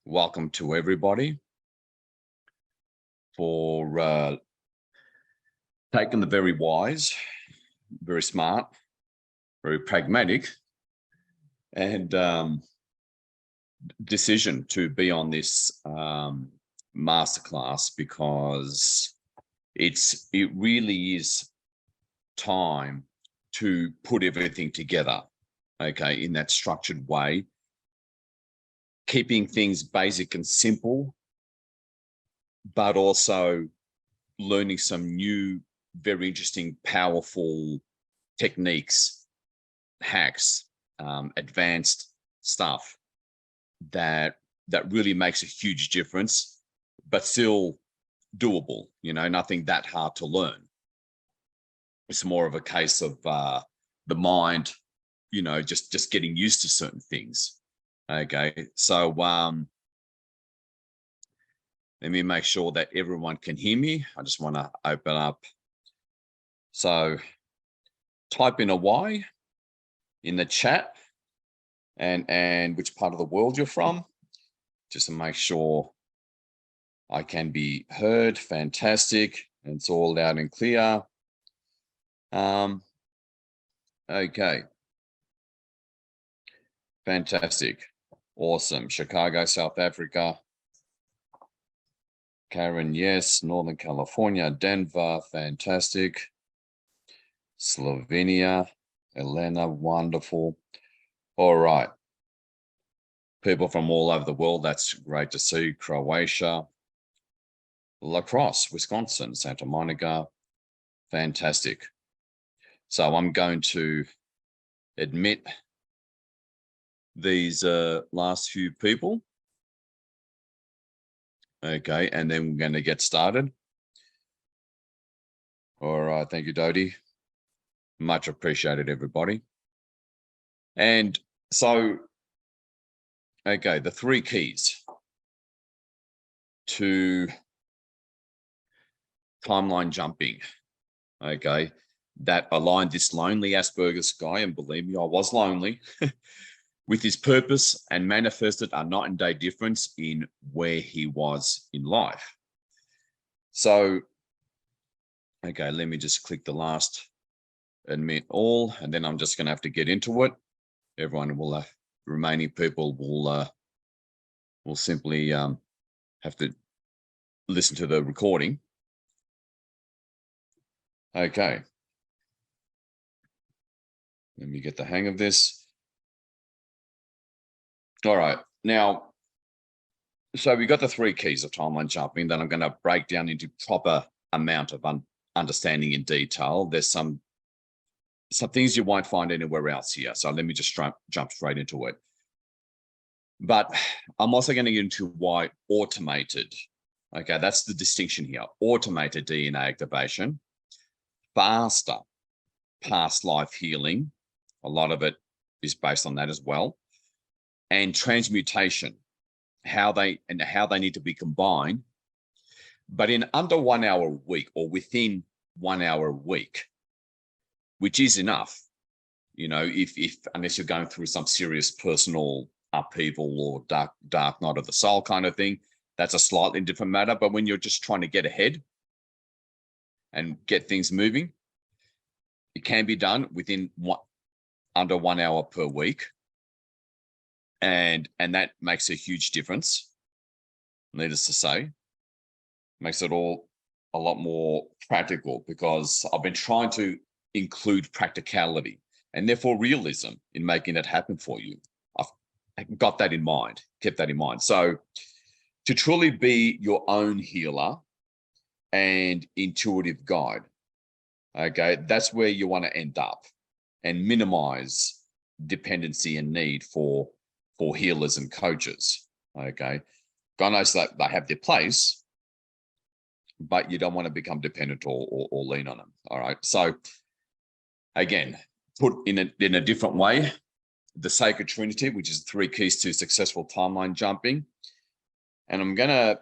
Welcome to everybody for taking the very wise, very smart, very pragmatic, and decision to be on this masterclass, because it really is time to put everything together, okay, in that structured way, keeping things basic and simple, but also learning some new, very interesting, powerful techniques, hacks, advanced stuff that really makes a huge difference, but still doable. Nothing that hard to learn. It's more of a case of the mind, just getting used to certain things. Okay, so let me make sure that everyone can hear me. I just want to open up. So type in a Y in the chat and which part of the world you're from, just to make sure I can be heard. Fantastic. And it's all loud and clear. Okay. Fantastic. Awesome. Chicago, South Africa. Karen, yes. Northern California, Denver, fantastic. Slovenia, Elena, wonderful. All right. People from all over the world, that's great to see. Croatia, La Crosse, Wisconsin, Santa Monica, fantastic. So I'm going to admit these last few people. Okay, and then we're going to get started. All right, thank you, Dodie. Much appreciated, everybody. And so, okay, the 3 keys to timeline jumping, okay, that aligned this lonely Asperger's guy, and believe me, I was lonely, with his purpose and manifested a night and day difference in where he was in life. So, okay, let me just click the last admit all, and then I'm just going to have to get into it. Everyone will, remaining people will simply have to listen to the recording. Okay. Let me get the hang of this. All right. Now, so we got the 3 keys of timeline jumping that I'm going to break down into proper amount of understanding in detail. There's some things you won't find anywhere else here. So let me just jump straight into it. But I'm also going to get into why automated. Okay, that's the distinction here. Automated DNA activation, faster past life healing. A lot of it is based on that as well. And transmutation, how they need to be combined, but in under 1 hour a week, or within 1 hour a week, which is enough. If unless you're going through some serious personal upheaval or dark night of the soul kind of thing, that's a slightly different matter. But when you're just trying to get ahead and get things moving, it can be done within under 1 hour per week. And that makes a huge difference, needless to say. Makes it all a lot more practical, because I've been trying to include practicality and therefore realism in making it happen for you. I've got that in mind, kept that in mind. So to truly be your own healer and intuitive guide, okay, that's where you want to end up, and minimize dependency and need for healers and coaches. Okay, God knows that they have their place, but you don't want to become dependent or lean on them. All right. So again, put in a different way, the sacred trinity, which is 3 keys to successful timeline jumping. And I'm going to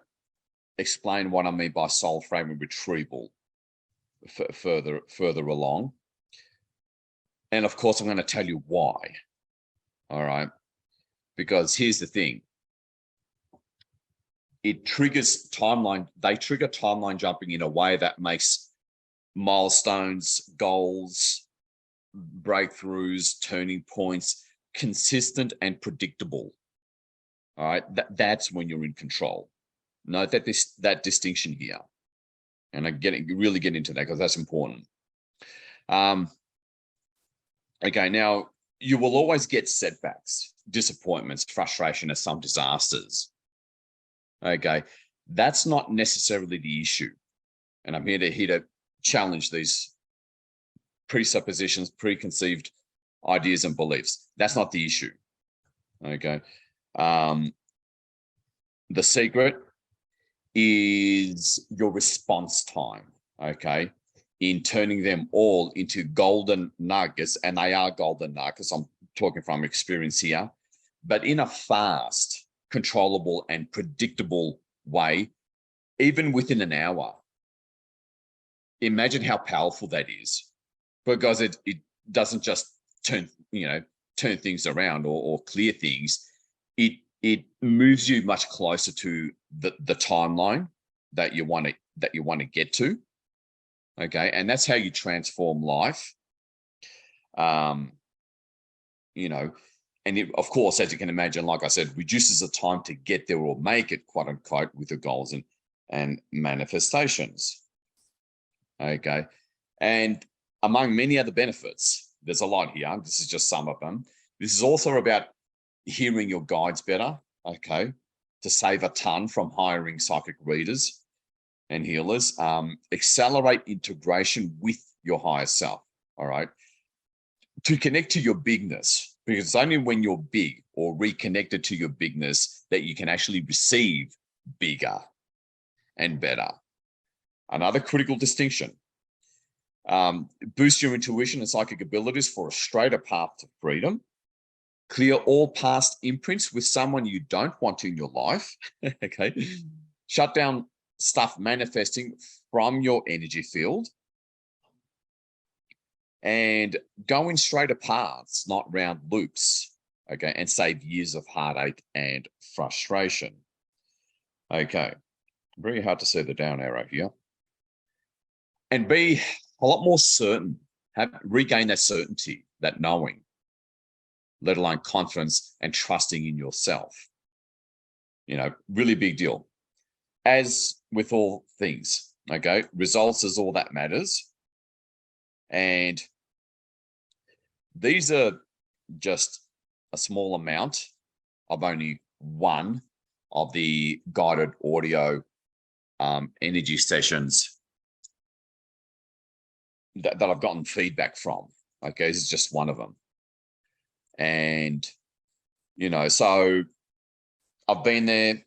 explain what I mean by soul fragment retrieval further along. And of course, I'm going to tell you why. All right. Because here's the thing. it triggers timeline. They trigger timeline jumping in a way that makes milestones, goals, breakthroughs, turning points consistent and predictable. All right, that's when you're in control. Note that distinction here, and I really get into that because that's important. Okay, now you will always get setbacks, disappointments, frustration, and some disasters. Okay, that's not necessarily the issue, and I'm here to challenge these presuppositions, preconceived ideas and beliefs. That's not the issue. Okay, the secret is your response time. Okay, in turning them all into golden nuggets, and they are golden nuggets. I'm talking from experience here, but in a fast, controllable, and predictable way, even within an hour. Imagine how powerful that is, because it doesn't just turn things around or clear things. It moves you much closer to the timeline that you want to get to. Okay, and that's how you transform life. And it, of course, as you can imagine, like I said, reduces the time to get there or make it, quote unquote, with your goals and manifestations. Okay, and among many other benefits, there's a lot here. This is just some of them. This is also about hearing your guides better. Okay, to save a ton from hiring psychic readers and healers. Accelerate integration with your higher self. All right, to connect to your bigness, because it's only when you're big or reconnected to your bigness that you can actually receive bigger and better. Another critical distinction. Boost your intuition and psychic abilities for a straighter path to freedom. Clear all past imprints with someone you don't want in your life. Okay. Shut down stuff manifesting from your energy field. And go in straighter paths, not round loops. Okay. And save years of heartache and frustration. Okay. Very hard to see the down arrow here. And be a lot more certain, regain that certainty, that knowing, let alone confidence and trusting in yourself. Really big deal. As with all things, okay, results is all that matters. And these are just a small amount of only one of the guided audio energy sessions that I've gotten feedback from. Okay, this is just one of them. And, so I've been there,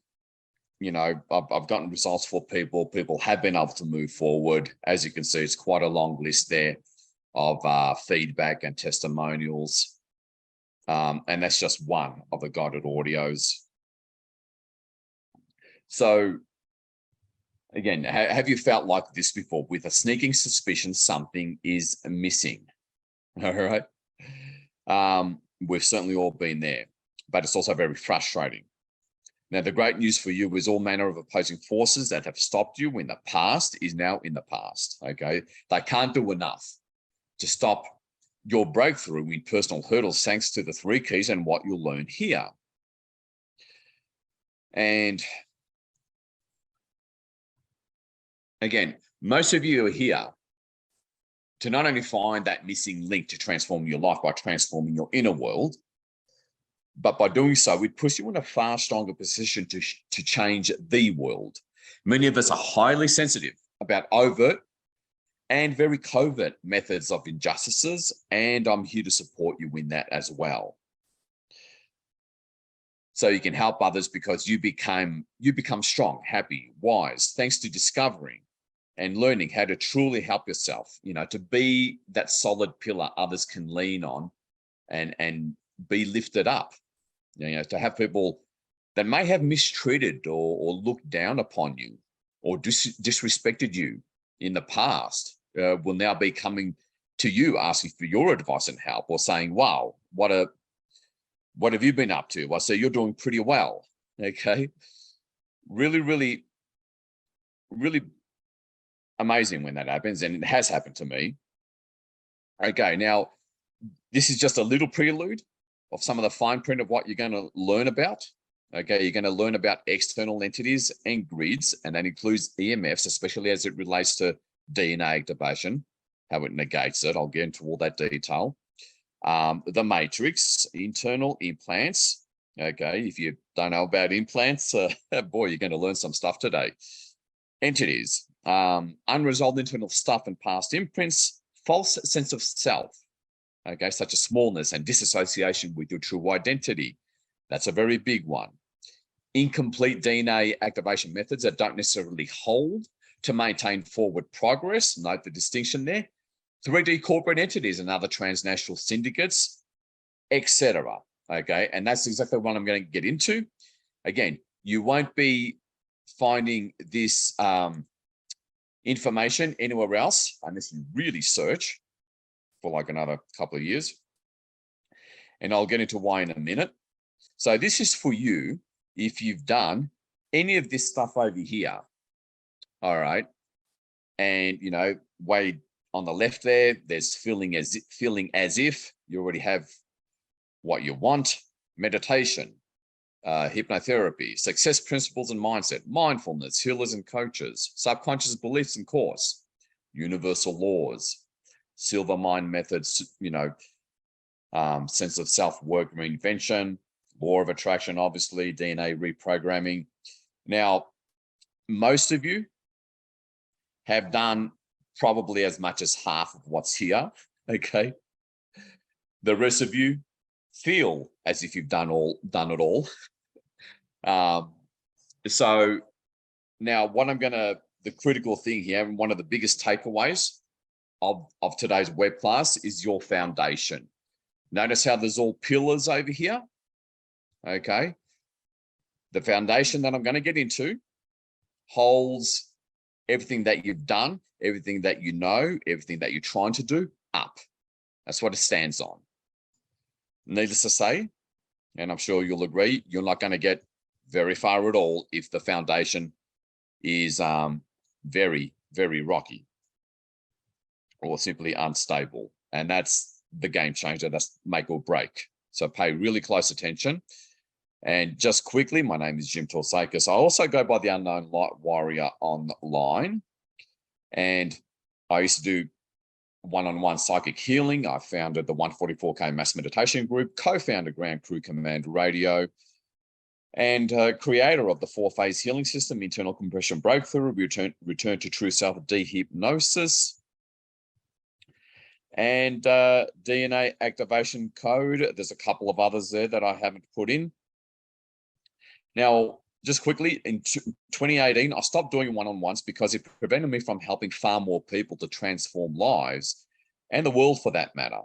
I've gotten results for people. People have been able to move forward. As you can see, it's quite a long list there of feedback and testimonials. And that's just one of the guided audios. So, again, have you felt like this before, with a sneaking suspicion something is missing? All right. We've certainly all been there, but it's also very frustrating. Now, the great news for you is all manner of opposing forces that have stopped you in the past is now in the past. Okay. They can't do enough to stop your breakthrough in personal hurdles, thanks to the 3 keys and what you'll learn here. And again, most of you are here to not only find that missing link to transform your life by transforming your inner world, but by doing so, it puts you in a far stronger position to change the world. Many of us are highly sensitive about overt and very covert methods of injustices, and I'm here to support you in that as well. So you can help others because you become strong, happy, wise, thanks to discovering and learning how to truly help yourself, to be that solid pillar others can lean on and be lifted up, to have people that may have mistreated or looked down upon you or disrespected you in the past will now be coming to you asking for your advice and help, or saying, wow, what have you been up to? I see you're doing pretty well. Okay. really, really, really amazing when that happens, and it has happened to me. Okay, now this is just a little prelude of some of the fine print of what you're going to learn about. Okay, you're going to learn about external entities and grids, and that includes EMFs, especially as it relates to DNA activation, how it negates it. I'll get into all that detail. The matrix, internal implants. Okay, if you don't know about implants, boy, you're going to learn some stuff today. Entities, unresolved internal stuff and past imprints, false sense of self, okay, such as smallness and disassociation with your true identity. That's a very big one. Incomplete DNA activation methods that don't necessarily hold to maintain forward progress. Note the distinction there. 3D corporate entities and other transnational syndicates, etc. Okay, and that's exactly what I'm going to get into. Again, you won't be finding this information anywhere else unless you really search for like another couple of years. And I'll get into why in a minute. So this is for you if you've done any of this stuff over here. All right. And, you know, way on the left there, there's feeling as if you already have what you want. Meditation, hypnotherapy, success principles and mindset, mindfulness, healers and coaches, subconscious beliefs and course, universal laws, silver mind methods, you know, sense of self, work reinvention, law of attraction, obviously, DNA reprogramming. Now, most of you have done probably as much as half of what's here, okay? The rest of you feel as if you've done it all. So now the critical thing here, and one of the biggest takeaways of today's web class is your foundation. Notice how there's all pillars over here, okay? The foundation that I'm going to get into holds everything that you've done, everything that you know, everything that you're trying to do up. That's what it stands on. Needless to say, and I'm sure you'll agree, you're not going to get very far at all if the foundation is very, very rocky or simply unstable. And that's the game changer. That's make or break. So pay really close attention. And just quickly, my name is Jim Tourtsakis. I also go by the Unknown Light Warrior online. And I used to do one-on-one psychic healing. I founded the 144K Mass Meditation Group, co-founder Grand Crew Command Radio, and creator of the 4-phase healing system, internal compression breakthrough, return to true self, dehypnosis, and DNA activation code. There's a couple of others there that I haven't put in. Now, just quickly, in 2018, I stopped doing one-on-ones because it prevented me from helping far more people to transform lives and the world for that matter.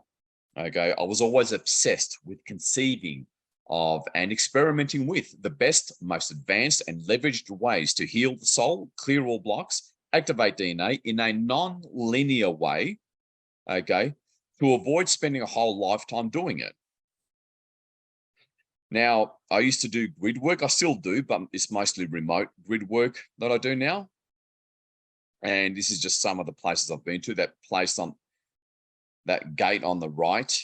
Okay, I was always obsessed with conceiving of and experimenting with the best, most advanced and leveraged ways to heal the soul, clear all blocks, activate DNA in a non-linear way, okay, to avoid spending a whole lifetime doing it. Now, I used to do grid work. I still do, but it's mostly remote grid work that I do now. And this is just some of the places I've been to. That place on that gate on the right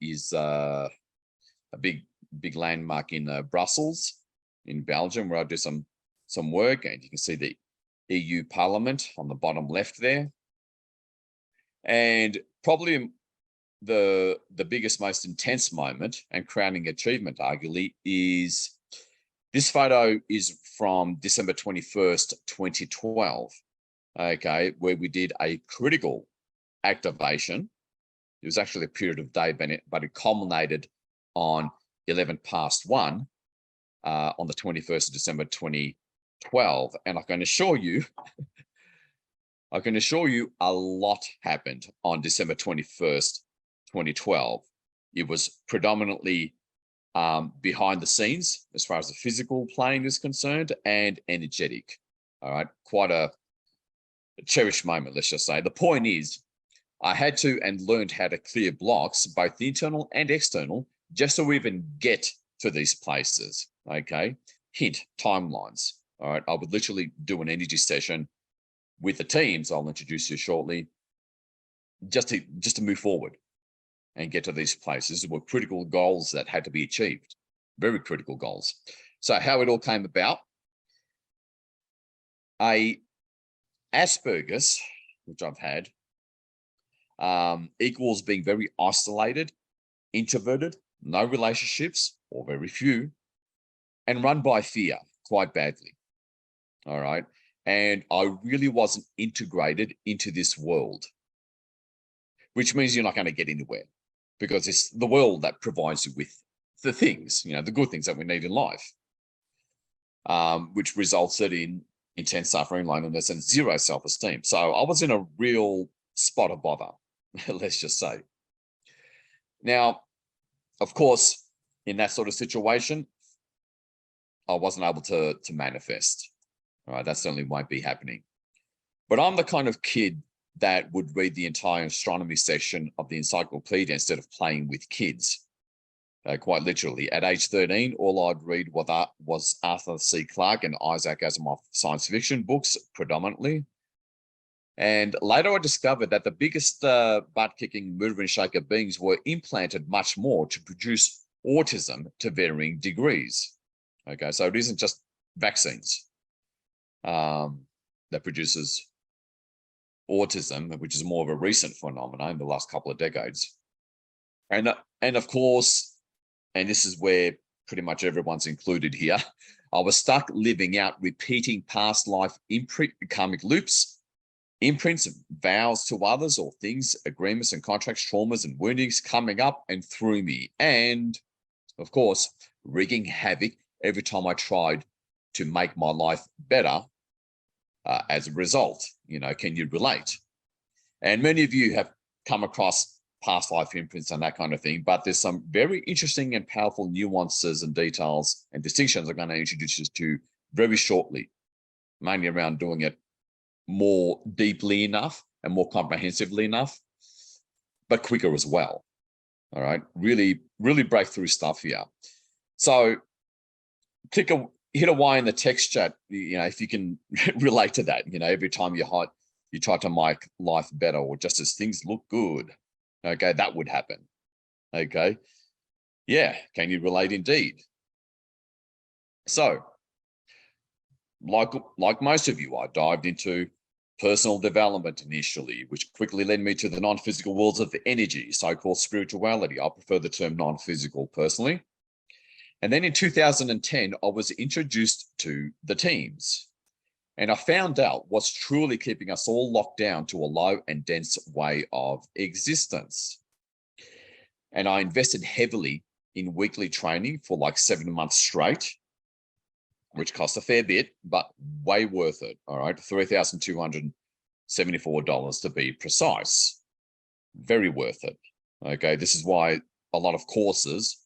is a big landmark in Brussels, in Belgium, where I do some work. And you can see the EU Parliament on the bottom left there. And probably the biggest, most intense moment and crowning achievement, arguably, is this photo is from December 21st, 2012, okay, where we did a critical activation. It was actually a period of day, but it culminated on 1:11 on the 21st of December 2012. And I can assure you, a lot happened on December 21st, 2012. It was predominantly behind the scenes as far as the physical plane is concerned, and energetic. All right, quite a cherished moment, let's just say. The point is, I had to and learned how to clear blocks, both internal and external, just to even get to these places. Okay, hint, timelines. All right. I would literally do an energy session with the teams I'll introduce you shortly, just to move forward and get to these places. There were critical goals that had to be achieved, very critical goals. So how it all came about, a Asperger's, which I've had, equals being very isolated, introverted, no relationships or very few, and run by fear quite badly. All right. And I really wasn't integrated into this world, which means you're not going to get anywhere, because it's the world that provides you with the things, the good things that we need in life, which resulted in intense suffering, loneliness, and zero self-esteem. So I was in a real spot of bother, let's just say. Now, of course, in that sort of situation, I wasn't able to manifest. All right, that certainly won't be happening. But I'm the kind of kid that would read the entire astronomy section of the encyclopedia instead of playing with kids. Quite literally. At age 13, all I'd read was Arthur C. Clarke and Isaac Asimov science fiction books predominantly. And later I discovered that the biggest butt-kicking, mover and shaker beings were implanted much more to produce autism to varying degrees. Okay, so it isn't just vaccines that produces autism, which is more of a recent phenomenon in the last couple of decades. And of course, and this is where pretty much everyone's included here, I was stuck living out repeating past life karmic loops, imprints, vows to others or things, agreements and contracts, traumas and woundings coming up and through me. And of course, wreaking havoc every time I tried to make my life better as a result. Can you relate? And many of you have come across past life imprints and that kind of thing, but there's some very interesting and powerful nuances and details and distinctions I'm going to introduce you to very shortly, mainly around doing it more deeply enough and more comprehensively enough, but quicker as well. All right, really breakthrough stuff here. So hit a Y in the text chat, if you can relate to that. Every time you try to make life better, or just as things look good, okay, that would happen. Okay, yeah, can you relate indeed? So, like most of you, I dived into personal development initially, which quickly led me to the non-physical worlds of the energy, so-called spirituality. I prefer the term non-physical personally. And then in 2010, I was introduced to the teams. And I found out what's truly keeping us all locked down to a low and dense way of existence. And I invested heavily in weekly training for like 7 months straight, which cost a fair bit, but way worth it. All right, $3,274 to be precise. Very worth it. Okay, this is why a lot of courses,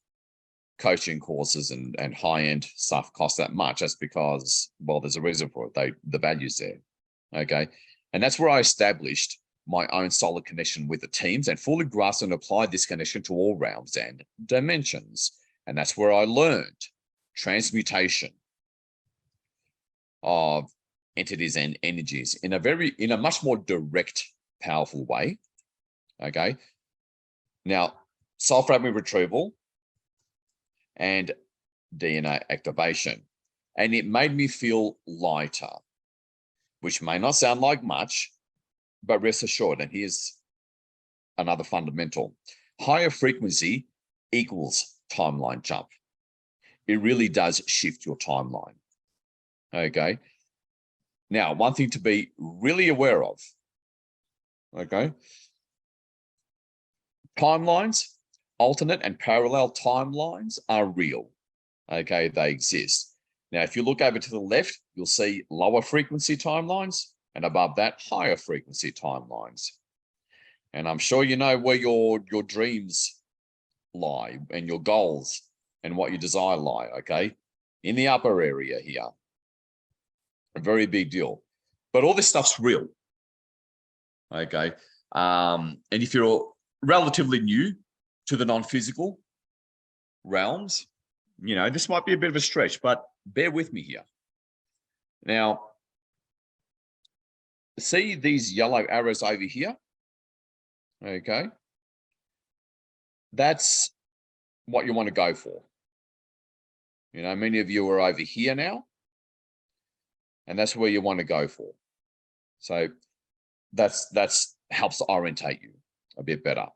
coaching courses and high-end stuff cost that much. That's because, well, there's a reason for it. The value's there. Okay, and that's where I established my own solid connection with the teams and fully grasped and applied this connection to all realms and dimensions. And that's where I learned transmutation of entities and energies in a much more direct, powerful way. Okay, now self-fragment retrieval and DNA activation. And it made me feel lighter, which may not sound like much, but rest assured, and here's another fundamental, higher frequency equals timeline jump. It really does shift your timeline. Okay. Now, one thing to be really aware of, okay, timelines, alternate and parallel timelines are real. Okay, they exist. Now, if you look over to the left, you'll see lower frequency timelines, and above that, higher frequency timelines. And I'm sure you know where your dreams lie and your goals and what you desire lie, okay? In the upper area here. A very big deal. But all this stuff's real, okay? And if you're relatively new to the non-physical realms, this might be a bit of a stretch, but bear with me here. Now, see these yellow arrows over here? Okay. That's what you want to go for. You know, many of you are over here now, and that's where you want to go for. So that's helps orientate you a bit better.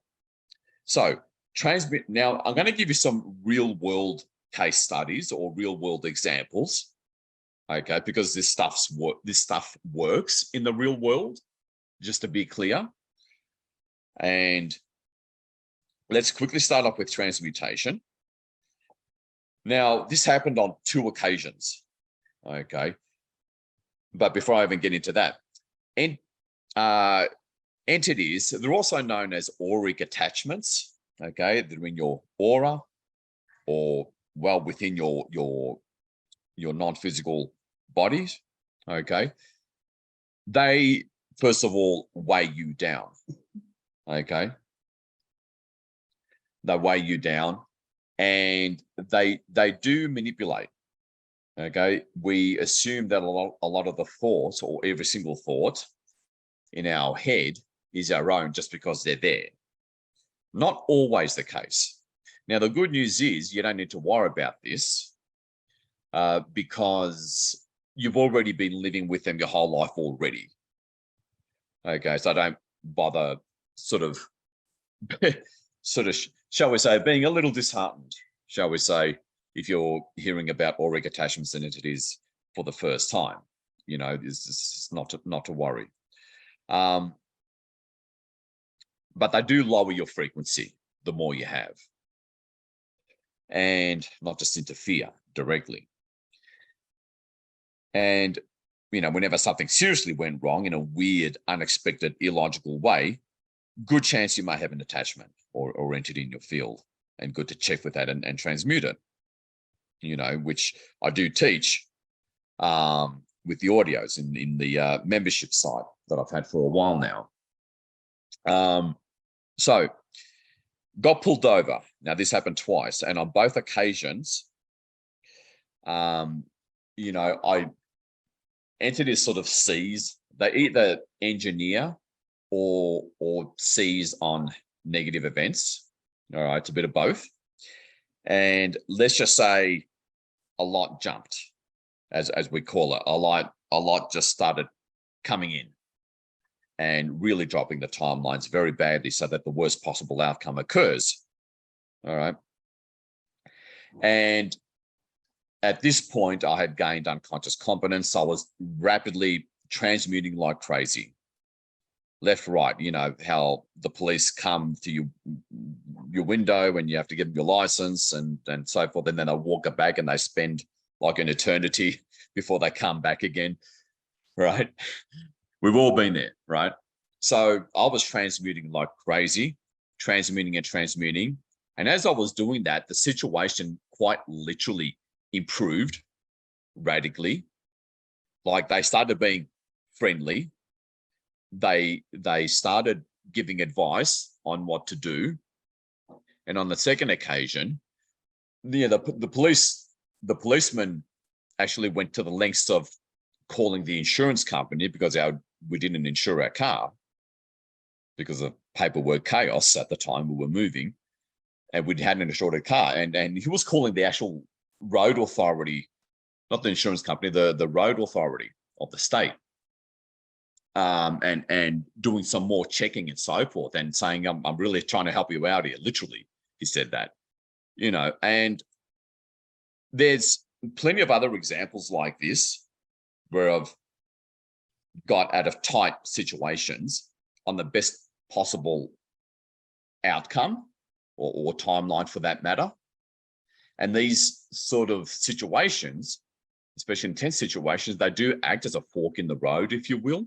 So transmit. Now, I'm going to give you some real world case studies or real world examples. Okay, because this stuff works in the real world, just to be clear. And let's quickly start off with transmutation. Now, this happened on 2 occasions. Okay, but before I even get into that, entities, they're also known as auric attachments. Okay, they're in your aura, or well within your non-physical bodies. Okay, they first of all weigh you down. Okay, they weigh you down, and they do manipulate. Okay, we assume that a lot of the thoughts, or every single thought in our head, is our own just because they're there. Not always the case. Now, the good news is you don't need to worry about this because you've already been living with them your whole life already. Okay, so don't bother sort of, shall we say, being a little disheartened, shall we say, if you're hearing about auric attachments and entities for the first time. You know, it's not to worry. But they do lower your frequency the more you have, and not just interfere directly. And, you know, whenever something seriously went wrong in a weird, unexpected, illogical way, good chance you may have an attachment or entity in your field, and good to check with that and transmute it, you know, which I do teach with the audios in the membership site that I've had for a while now. So got pulled over. Now, this happened twice, and on both occasions, you know, entities sort of seize. They either engineer or seize on negative events. All right, it's a bit of both. And let's just say a lot jumped, as we call it. A lot just started coming in and really dropping the timelines very badly, so that the worst possible outcome occurs. All right. And at this point, I had gained unconscious competence. I was rapidly transmuting like crazy. Left, right, you know, how the police come to your window and you have to give them your license and so forth. And then they walk it back and they spend like an eternity before they come back again. Right. We've all been there, right? So I was transmuting like crazy, transmuting and transmuting. And as I was doing that, the situation quite literally improved radically. Like, they started being friendly. They started giving advice on what to do. And on the second occasion, the policeman actually went to the lengths of calling the insurance company, because we didn't insure our car because of paperwork chaos at the time we were moving, and we hadn't insured a car. And he was calling the actual road authority, not the insurance company, the road authority of the state, and doing some more checking and so forth, and saying, I'm really trying to help you out here. Literally, he said that, you know. And there's plenty of other examples like this where I've got out of tight situations on the best possible outcome or timeline for that matter. And these sort of situations, especially intense situations, they do act as a fork in the road, if you will.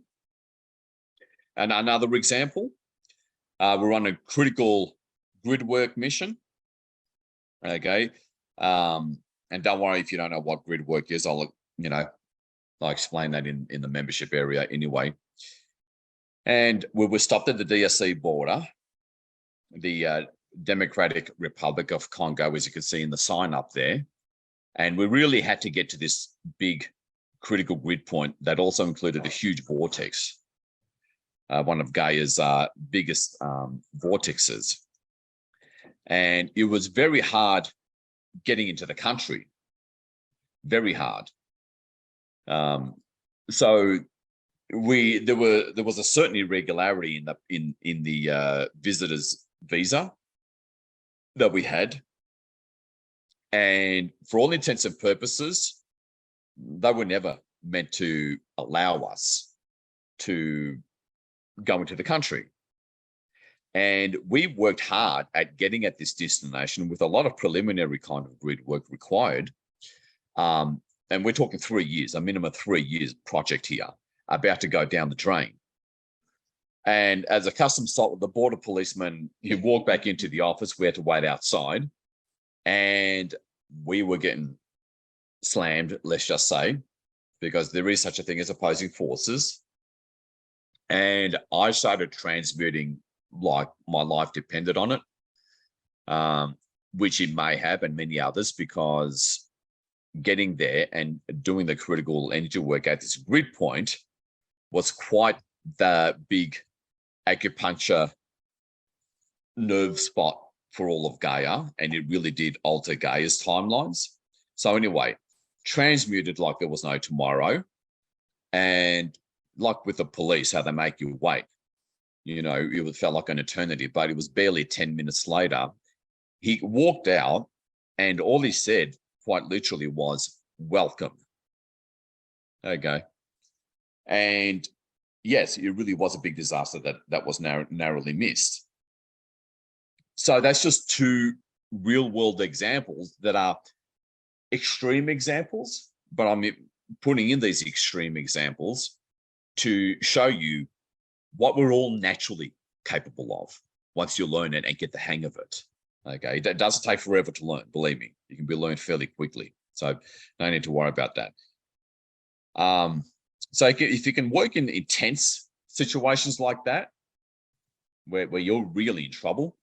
And another example, we're on a critical grid work mission. Okay. And don't worry if you don't know what grid work is. I'll explain that in the membership area anyway. And we were stopped at the DRC border, the Democratic Republic of Congo, as you can see in the sign up there. And we really had to get to this big critical grid point that also included a huge vortex, one of Gaia's biggest vortexes. And it was very hard getting into the country, very hard. So there was a certain irregularity in the visitor's visa that we had, and for all intents and purposes, they were never meant to allow us to go into the country. And we worked hard at getting at this destination with a lot of preliminary kind of grid work required. And we're talking 3 years, a minimum of 3 years project here, about to go down the drain. And as a customs stop, the border policeman, he walked back into the office. We had to wait outside, and we were getting slammed, let's just say, because there is such a thing as opposing forces. And I started transmuting like my life depended on it, which it may have, and many others, because getting there and doing the critical energy work at this grid point was quite the big acupuncture nerve spot for all of Gaia, and it really did alter Gaia's timelines. So anyway, transmuted like there was no tomorrow. And like with the police, how they make you wait, you know, it felt like an eternity, but it was barely 10 minutes later. He walked out, and all he said quite literally was, "Welcome." Okay. And yes, it really was a big disaster that was narrowly missed. So that's just two real world examples that are extreme examples, but I'm putting in these extreme examples to show you what we're all naturally capable of once you learn it and get the hang of it. Okay, that doesn't take forever to learn, believe me. You can be learned fairly quickly, so no need to worry about that. So if you can work in intense situations like that, where you're really in trouble,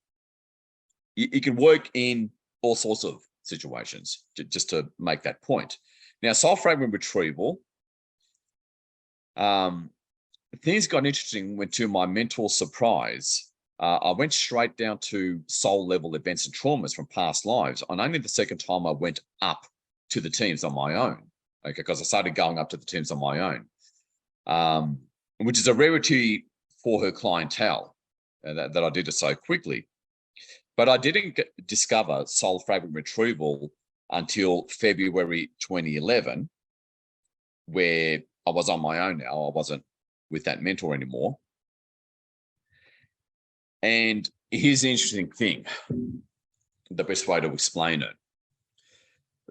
you can work in all sorts of situations, just to make that point. Now, soul fragment retrieval, things got interesting when, to my mental surprise, I went straight down to soul level events and traumas from past lives. On only the second time I went up to the teams on my own, okay, because I started going up to the teams on my own, which is a rarity for her clientele, that I did it so quickly. But I didn't discover soul fragment retrieval until February 2011, where I was on my own now. I wasn't with that mentor anymore. And here's the interesting thing, the best way to explain it.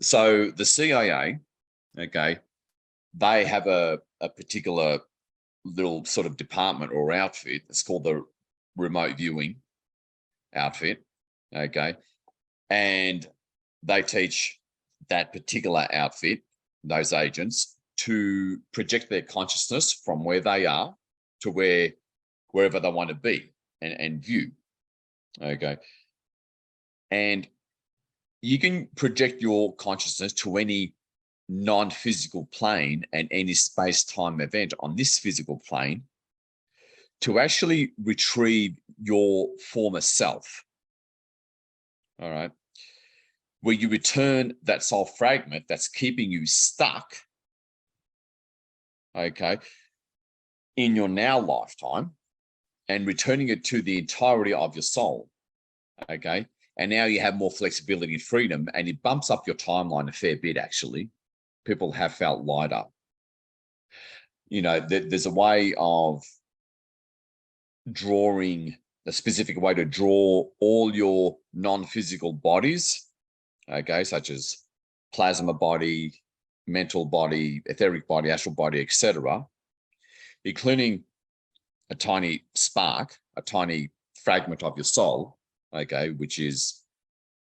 So the CIA, okay, they have a particular little sort of department or outfit. It's called the remote viewing outfit, okay, and they teach that particular outfit, those agents, to project their consciousness from where they are to wherever they want to be and view, okay. And you can project your consciousness to any non-physical plane and any space-time event on this physical plane to actually retrieve your former self, all right, where you return that soul fragment that's keeping you stuck, okay, in your now lifetime, and returning it to the entirety of your soul, okay. And now you have more flexibility and freedom, and it bumps up your timeline a fair bit, actually. People have felt lighter. You know, there's a way of drawing, a specific way to draw all your non-physical bodies, okay, such as plasma body, mental body, etheric body, astral body, etc., including a tiny spark, a tiny fragment of your soul, okay, which is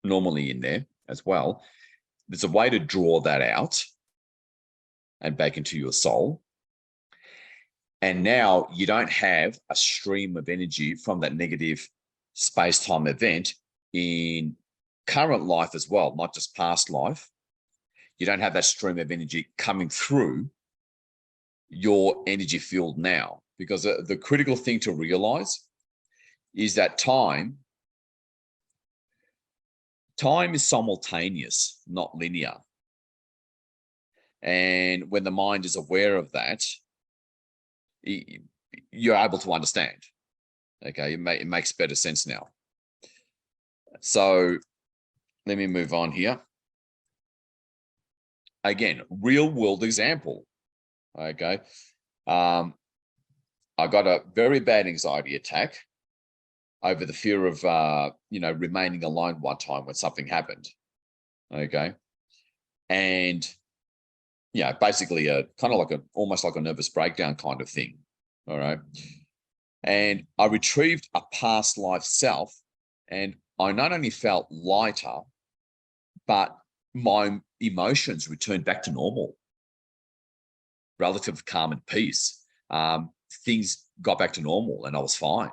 normally in there as well. There's a way to draw that out and back into your soul. And now you don't have a stream of energy from that negative space-time event in current life as well, not just past life. You don't have that stream of energy coming through your energy field now, because the critical thing to realize is that time is simultaneous, not linear. And when the mind is aware of that, you're able to understand. Okay, it makes better sense now. So let me move on here. Again, real world example. Okay. I got a very bad anxiety attack over the fear of, remaining alone one time when something happened. Okay. And, basically kind of almost like a nervous breakdown kind of thing. All right. And I retrieved a past life self, and I not only felt lighter, but my emotions returned back to normal, relative calm and peace. Things got back to normal and I was fine,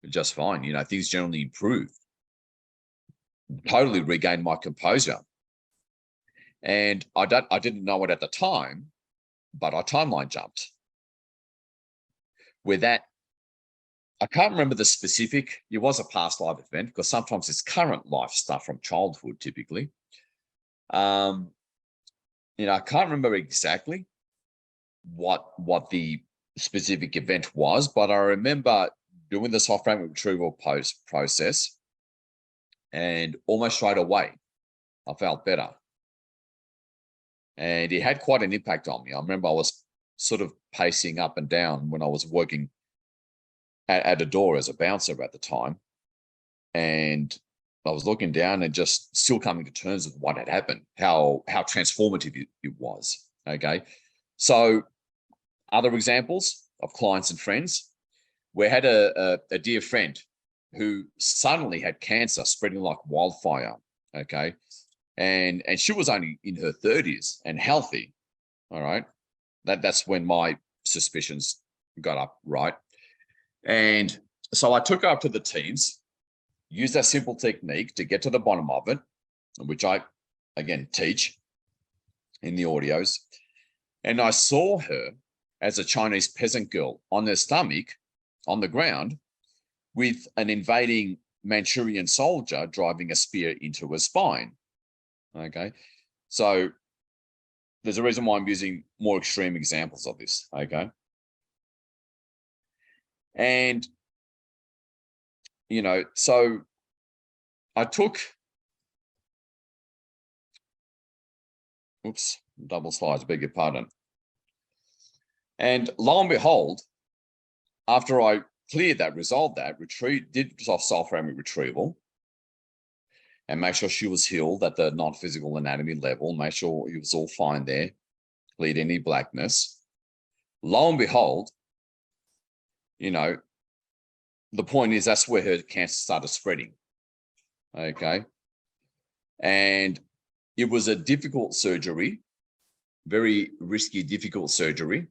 just fine. Things generally improved, totally regained my composure. And I didn't know it at the time, but I timeline jumped. With that, I can't remember the specific, it was a past life event, because sometimes it's current life stuff from childhood, typically. I can't remember exactly what the specific event was, but I remember doing the soft frame retrieval process, and almost straight away I felt better. And it had quite an impact on me. I remember I was sort of pacing up and down when I was working at a door as a bouncer at the time. And I was looking down and just still coming to terms with what had happened, how transformative it was. Okay. So other examples of clients and friends, we had a dear friend who suddenly had cancer spreading like wildfire. Okay. And she was only in her 30s and healthy. All right. That's when my suspicions got up, right? And so I took her up to the teams, used that simple technique to get to the bottom of it, which I, again, teach in the audios. And I saw her as a Chinese peasant girl on her stomach on the ground with an invading Manchurian soldier driving a spear into her spine. Okay. So there's a reason why I'm using more extreme examples of this. Okay. And, so I took, double slides, beg your pardon. And lo and behold, after I cleared that, resolved that, did soft frame retrieval, and make sure she was healed at the non-physical anatomy level, make sure it was all fine there, cleared any blackness. Lo and behold, the point is that's where her cancer started spreading. Okay. And it was a difficult surgery, very risky, difficult surgery.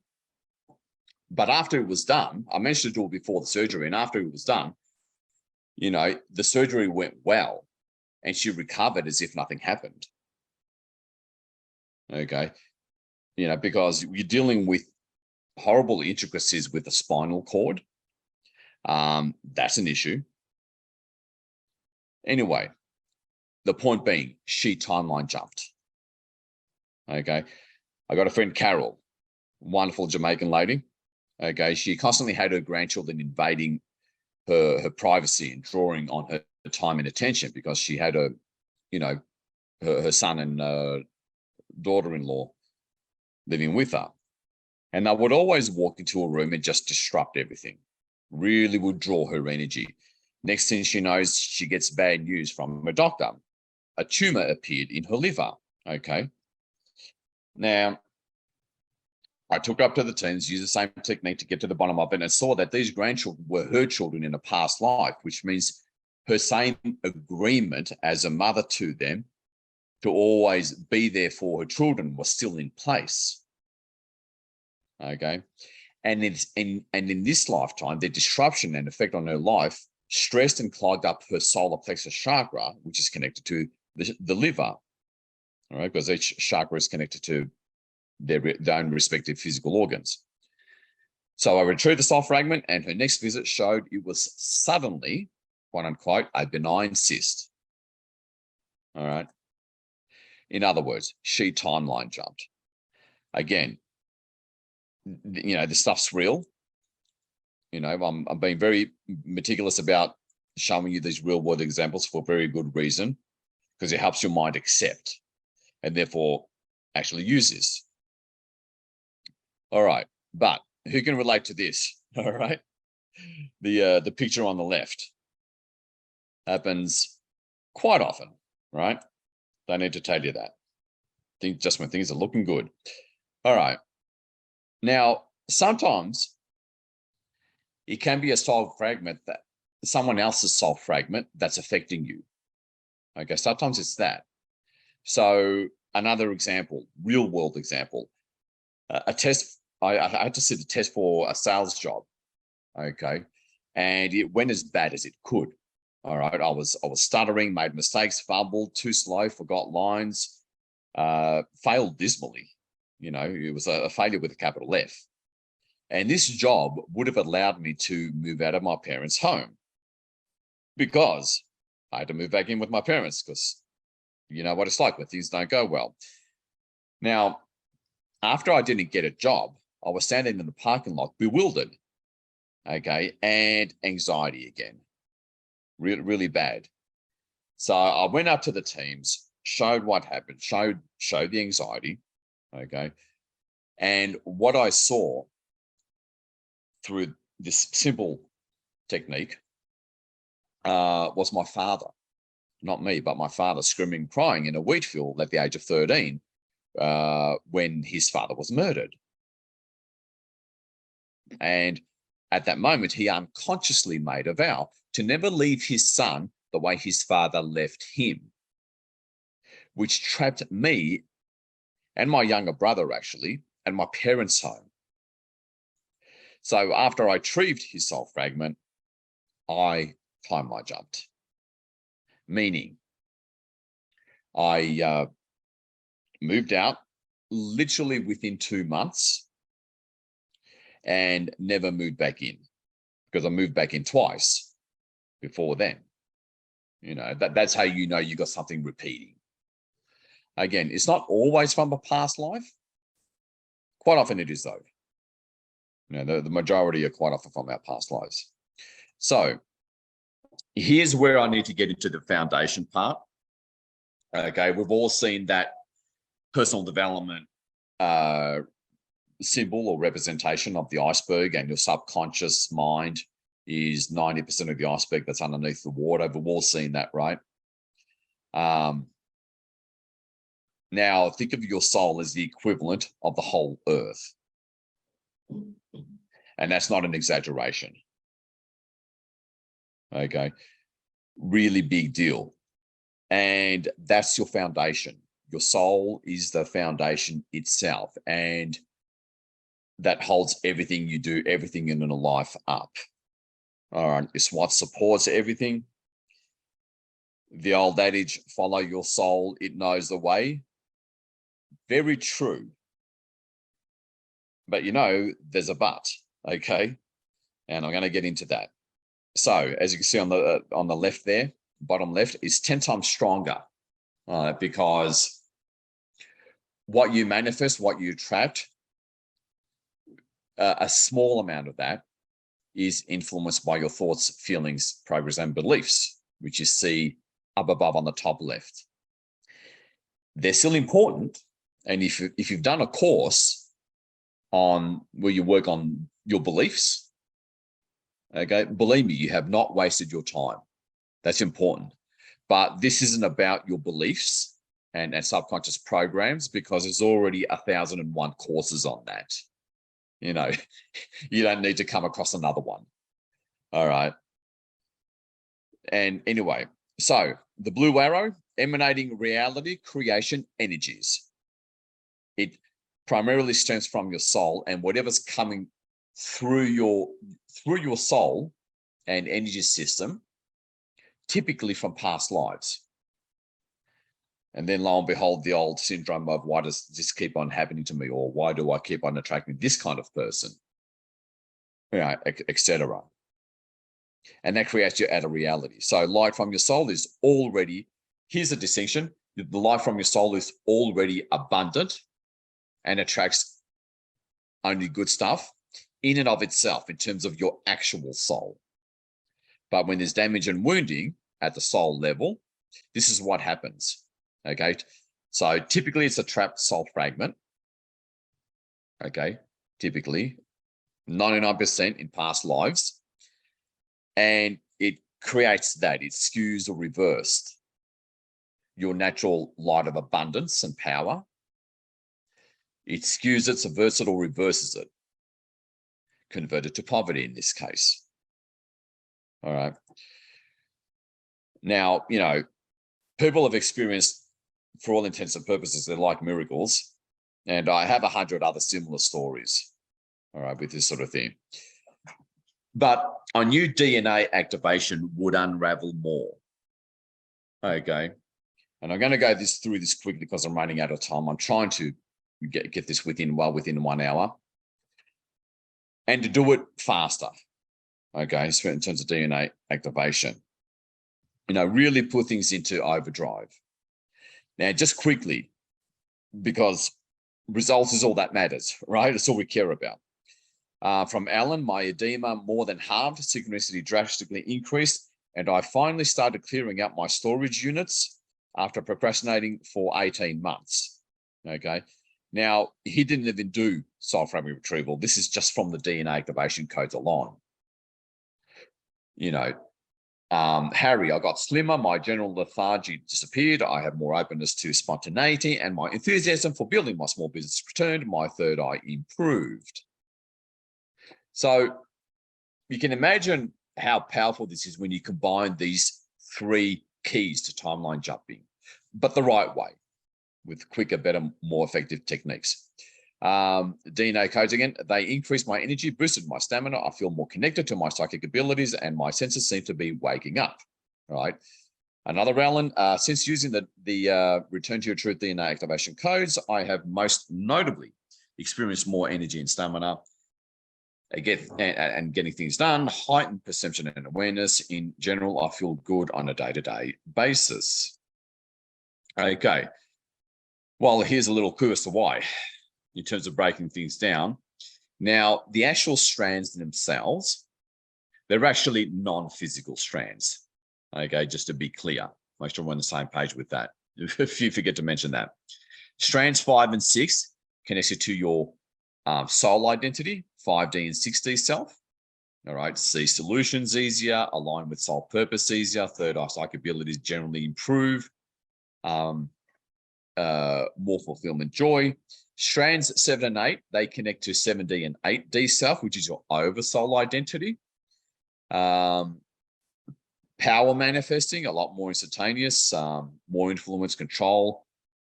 But after it was done, I managed to do it before the surgery, and after it was done, the surgery went well and she recovered as if nothing happened. Okay. Because you're dealing with horrible intricacies with the spinal cord. That's an issue. Anyway, the point being, she timeline jumped. Okay. I got a friend, Carol, wonderful Jamaican lady. Okay. She constantly had her grandchildren invading her privacy and drawing on her time and attention, because she had her son and daughter-in-law living with her. And they would always walk into a room and just disrupt everything. Really would draw her energy. Next thing she knows, she gets bad news from a doctor. A tumor appeared in her liver. Okay. Now, I took up to the teams, used the same technique to get to the bottom of it, and saw that these grandchildren were her children in a past life, which means her same agreement as a mother to them to always be there for her children was still in place. Okay. And in this lifetime, the disruption and effect on her life stressed and clogged up her solar plexus chakra, which is connected to the liver. All all right, because each chakra is connected to their own respective physical organs. So I retrieved the soul fragment, and her next visit showed it was suddenly, quote unquote, a benign cyst. All right. In other words, she timeline jumped. Again, this stuff's real. I'm being very meticulous about showing you these real world examples for a very good reason, because it helps your mind accept and therefore actually use this. All right. But who can relate to this? All right. The picture on the left happens quite often, right? Don't need to tell you that. Just when things are looking good. All right. Now, sometimes it can be a soul fragment that someone else's soul fragment that's affecting you. Okay, sometimes it's that. So another example, real world example, a test. I had to sit a test for a sales job. Okay, and it went as bad as it could. All right, I was stuttering, made mistakes, fumbled, too slow, forgot lines, failed dismally. It was a failure with a capital F. And this job would have allowed me to move out of my parents' home, because I had to move back in with my parents, because you know what it's like when things don't go well. Now, after I didn't get a job, I was standing in the parking lot, bewildered, okay, and anxiety again, really, really bad. So I went up to the teams, showed what happened, showed the anxiety, okay, and what I saw through this simple technique was my father, not me, but my father, screaming, crying in a wheat field at the age of 13 when his father was murdered. And at that moment, he unconsciously made a vow to never leave his son the way his father left him, which trapped me and my younger brother, actually, and my parents' home. So after I retrieved his soul fragment, I timeline jumped, meaning I moved out literally within 2 months and never moved back in, because I moved back in twice before then. That's how you know you got something repeating. Again, it's not always from a past life. Quite often it is, though. The majority are quite often from our past lives. So here's where I need to get into the foundation part. Okay, we've all seen that personal development symbol or representation of the iceberg, and your subconscious mind is 90% of the iceberg that's underneath the water. We've all seen that, right? Now, think of your soul as the equivalent of the whole earth. And that's not an exaggeration. Okay. Really big deal. And that's your foundation. Your soul is the foundation itself. And that holds everything you do, everything in a life up. All right. It's what supports everything. The old adage, follow your soul, it knows the way. Very true. But there's a but, okay? And I'm going to get into that. So as you can see on the left there, bottom left, is 10 times stronger, because what you manifest, what you attract, a small amount of that is influenced by your thoughts, feelings, programs, and beliefs, which you see up above on the top left. They're still important. And if you've done a course on where you work on your beliefs, okay, believe me, you have not wasted your time. That's important. But this isn't about your beliefs and subconscious programs, because there's already 1,001 courses on that. You don't need to come across another one. All right. And anyway, so the blue arrow, emanating reality, creation, energies. It primarily stems from your soul, and whatever's coming through your soul and energy system, typically from past lives. And then lo and behold, the old syndrome of why does this keep on happening to me? Or why do I keep on attracting this kind of person? Etc. And that creates your outer reality. So light from your soul is already, here's a distinction. The light from your soul is already abundant and attracts only good stuff in and of itself in terms of your actual soul. But when there's damage and wounding at the soul level, this is what happens. Okay. So typically it's a trapped soul fragment. Okay. Typically 99% in past lives. And it creates that. It skews or reversed your natural light of abundance and power. It skews it, subverts it, or reverses it. Converted to poverty in this case. All right. Now, people have experienced, for all intents and purposes, they're like miracles. And I have 100 other similar stories, all right, with this sort of thing. But I knew DNA activation would unravel more. Okay. And I'm going to go through this quickly because I'm running out of time. I'm trying to get this within 1 hour. And to do it faster. Okay. So in terms of DNA activation, really put things into overdrive. Now, just quickly, because results is all that matters, right? It's all we care about. From Alan, my edema more than halved, synchronicity drastically increased, and I finally started clearing out my storage units after procrastinating for 18 months. Okay. Now, he didn't even do soul fragment retrieval. This is just from the DNA activation codes alone. Harry, I got slimmer, my general lethargy disappeared, I have more openness to spontaneity, and my enthusiasm for building my small business returned, my third eye improved. So you can imagine how powerful this is when you combine these 3 keys to timeline jumping, but the right way, with quicker, better, more effective techniques. DNA codes again, they increased my energy, boosted my stamina. I feel more connected to my psychic abilities and my senses seem to be waking up. All right. Another Alan, since using the Return to Your Truth DNA activation codes, I have most notably experienced more energy and stamina and getting things done, heightened perception and awareness. In general, I feel good on a day-to-day basis. Okay. Well, here's a little clue as to why. In terms of breaking things down. Now, the actual strands themselves, they're actually non-physical strands. Okay, just to be clear, make sure we're on the same page with that. If you forget to mention that. Strands 5 and 6 connects you to your soul identity, 5D and 6D self. All right, see solutions easier, align with soul purpose easier, third eye psychic abilities generally improve, more fulfillment, joy. Strands 7 and 8, they connect to 7D and 8D self, which is your oversoul identity. Power manifesting, a lot more instantaneous, more influence, control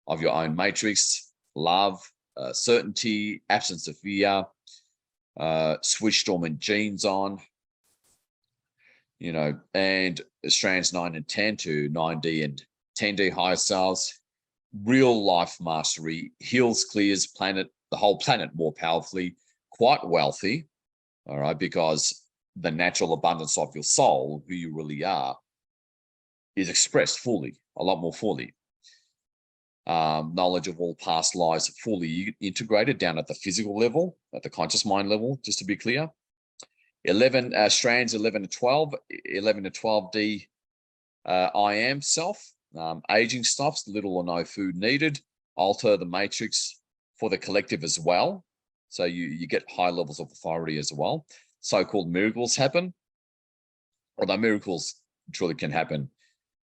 of your own matrix, love, certainty, absence of fear, switch dormant genes on, and strands 9 and 10 to 9D and 10D higher selves. Real life mastery, heals, clears the whole planet more powerfully, quite wealthy, all right, because the natural abundance of your soul, who you really are, is expressed fully, a lot more fully. Knowledge of all past lives fully integrated down at the physical level, at the conscious mind level, just to be clear. 11 strands, 11 to 12, 11 to 12D I am self. Aging stops, little or no food needed, alter the matrix for the collective as well. So you get high levels of authority as well. So-called miracles happen, although miracles truly can happen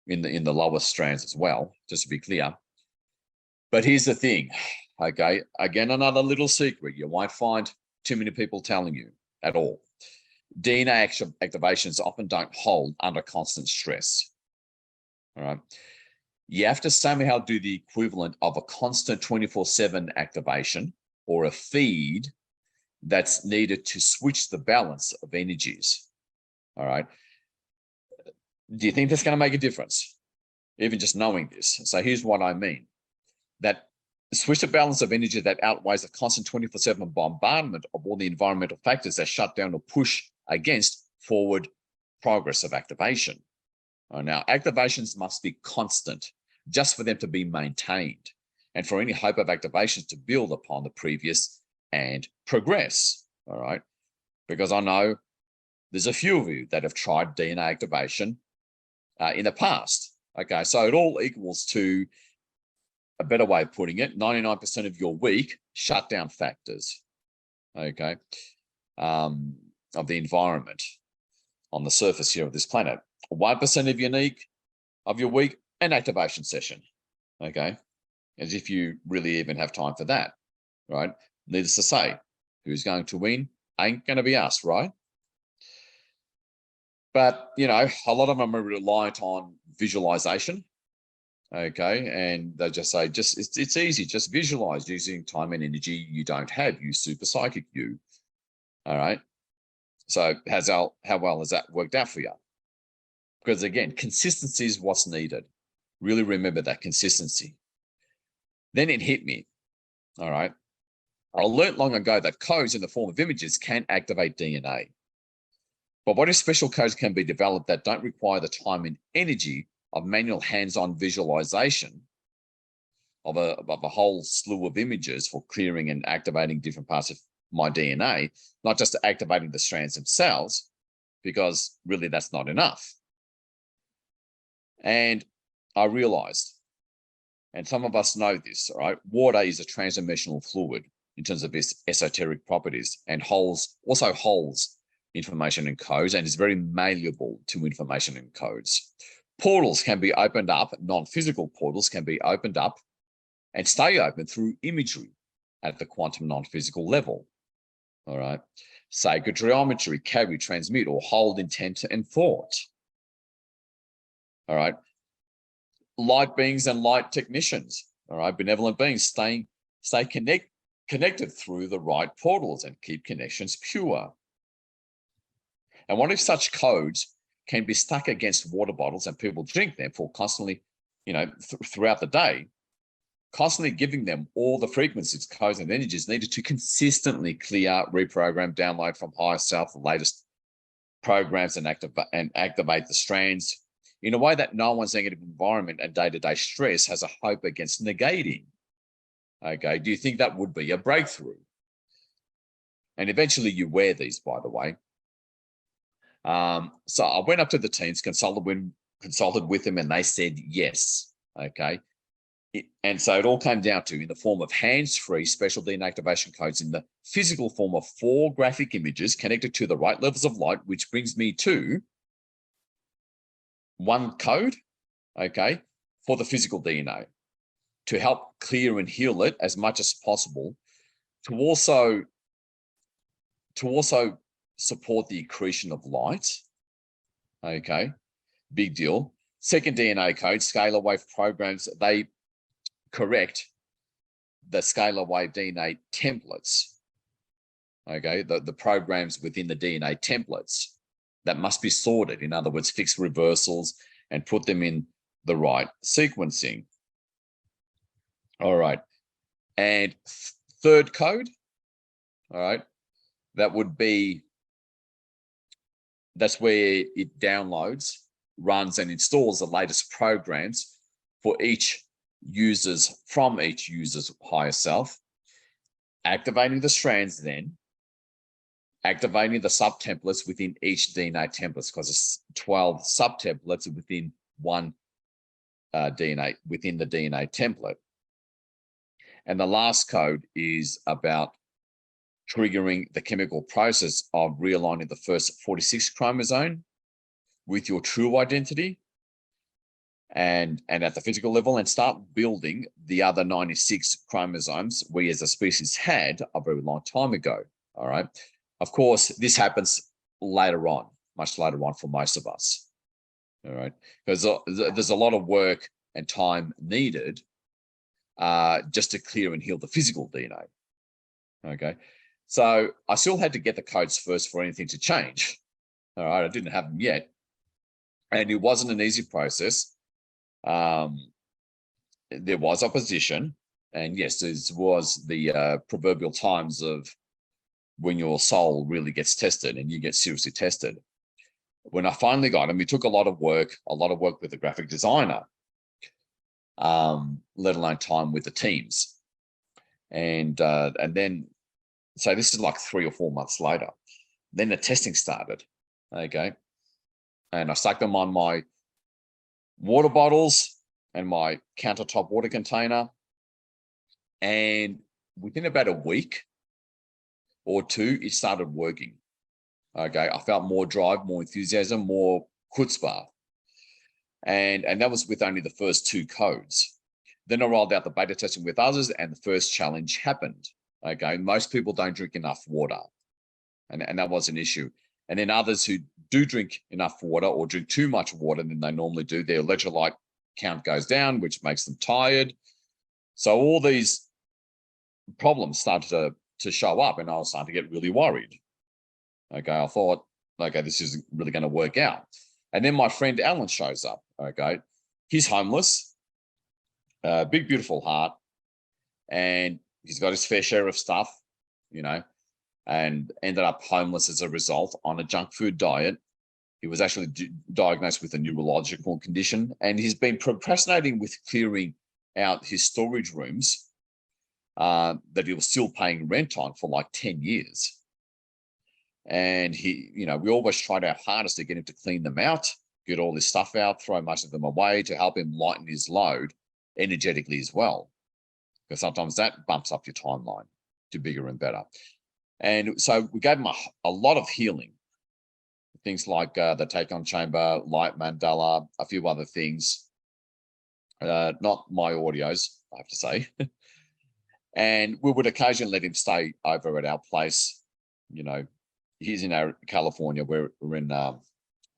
in the lowest strands as well, just to be clear. But here's the thing, okay? Again, another little secret you won't find too many people telling you at all. DNA activations often don't hold under constant stress, all right? You have to somehow do the equivalent of a constant 24/7 activation or a feed that's needed to switch the balance of energies. All right. Do you think that's going to make a difference? even just knowing this. So here's what I mean. That switch to balance of energy that outweighs the constant 24/7 bombardment of all the environmental factors that shut down or push against forward progress of activation. Now, activations must be constant just for them to be maintained and for any hope of activations to build upon the previous and progress. All right. Because I know there's a few of you that have tried DNA activation in the past. Okay. So it all equals to, a better way of putting it, 99% of your week shutdown factors. Okay. Of the environment on the surface here of this planet. 1% of your week, an activation session. Okay. As if you really even have time for that, right? Needless to say, who's going to win ain't going to be us, right? But, you know, a lot of them are reliant on visualization. Okay. And they just say, it's easy, just visualize using time and energy you don't have, you super psychic you. All right. So how well has that worked out for you? Because again, consistency is what's needed. Really remember that consistency. Then it hit me. All right. I learned long ago that codes in the form of images can activate DNA. But what if special codes can be developed that don't require the time and energy of manual hands-on visualization of a whole slew of images for clearing and activating different parts of my DNA, not just activating the strands themselves, because really that's not enough. And I realized, and some of us know this, all right, water is a transdimensional fluid in terms of its esoteric properties, and also holds information in codes and is very malleable to information in codes. Portals can be opened up, non-physical portals can be opened up and stay open through imagery at the quantum non-physical level. All right. Sacred geometry, carry, transmit, or hold intent and thought. All right. Light beings and light technicians. All right. Benevolent beings stay connected through the right portals and keep connections pure. And what if such codes can be stuck against water bottles and people drink them for constantly, you know, throughout the day, constantly giving them all the frequencies, codes, and energies needed to consistently clear, reprogram, download from higher self the latest programs and activate the strands in a way that no one's negative environment and day-to-day stress has a hope against negating. Okay, do you think that would be a breakthrough? And eventually you wear these, by the way. So I went up to the teams, consulted with them, and they said yes. Okay. And so it all came down to, in the form of hands-free special DNA activation codes in the physical form of 4 graphic images connected to the right levels of light, which brings me to one code, okay, for the physical DNA to help clear and heal it as much as possible, to also support the accretion of light. Okay, big deal. Second DNA code, scalar wave programs, they correct the scalar wave DNA templates. Okay, the programs within the DNA templates that must be sorted. In other words, fix reversals and put them in the right sequencing. All right. And third code, all right, that would be, that's where it downloads, runs, and installs the latest programs for from each user's higher self, activating the strands, then activating the sub-templates within each DNA templates, because it's 12 sub-templates within one DNA, within the DNA template. And the last code is about triggering the chemical process of realigning the first 46 chromosome with your true identity and at the physical level, and start building the other 96 chromosomes we as a species had a very long time ago. All right. Of course, this happens later on, much later on for most of us. All right. Because there's a lot of work and time needed just to clear and heal the physical DNA. Okay. So I still had to get the codes first for anything to change. All right. I didn't have them yet. And it wasn't an easy process. There was opposition, and yes, there was the proverbial times of when your soul really gets tested and you get seriously tested. When I finally got him, it took a lot of work with the graphic designer, let alone time with the teams. And then, so this is like 3 or 4 months later. Then the testing started, okay? And I stuck them on my water bottles and my countertop water container. And within about a week or 2, it started working. Okay, I felt more drive, more enthusiasm, more chutzpah. And that was with only the first 2 codes. Then I rolled out the beta testing with others, and the first challenge happened. Okay, most people don't drink enough water, and that was an issue. And then others who do drink enough water or drink too much water than they normally do, their electrolyte count goes down, which makes them tired. So all these problems started to show up, and I was starting to get really worried. Okay, I thought, okay, this isn't really going to work out. And then my friend Alan shows up. Okay, he's homeless, big, beautiful heart, and he's got his fair share of stuff, you know, and ended up homeless as a result on a junk food diet. He was actually diagnosed with a neurological condition, and he's been procrastinating with clearing out his storage rooms that he was still paying rent on for like 10 years. And he, you know, we always tried our hardest to get him to clean them out, get all his stuff out, throw most of them away to help him lighten his load energetically as well. Because sometimes that bumps up your timeline to bigger and better. And so we gave him a lot of healing. Things like the take-on chamber, light mandala, a few other things. Not my audios, I have to say. And we would occasionally let him stay over at our place. You know, he's in California, we're in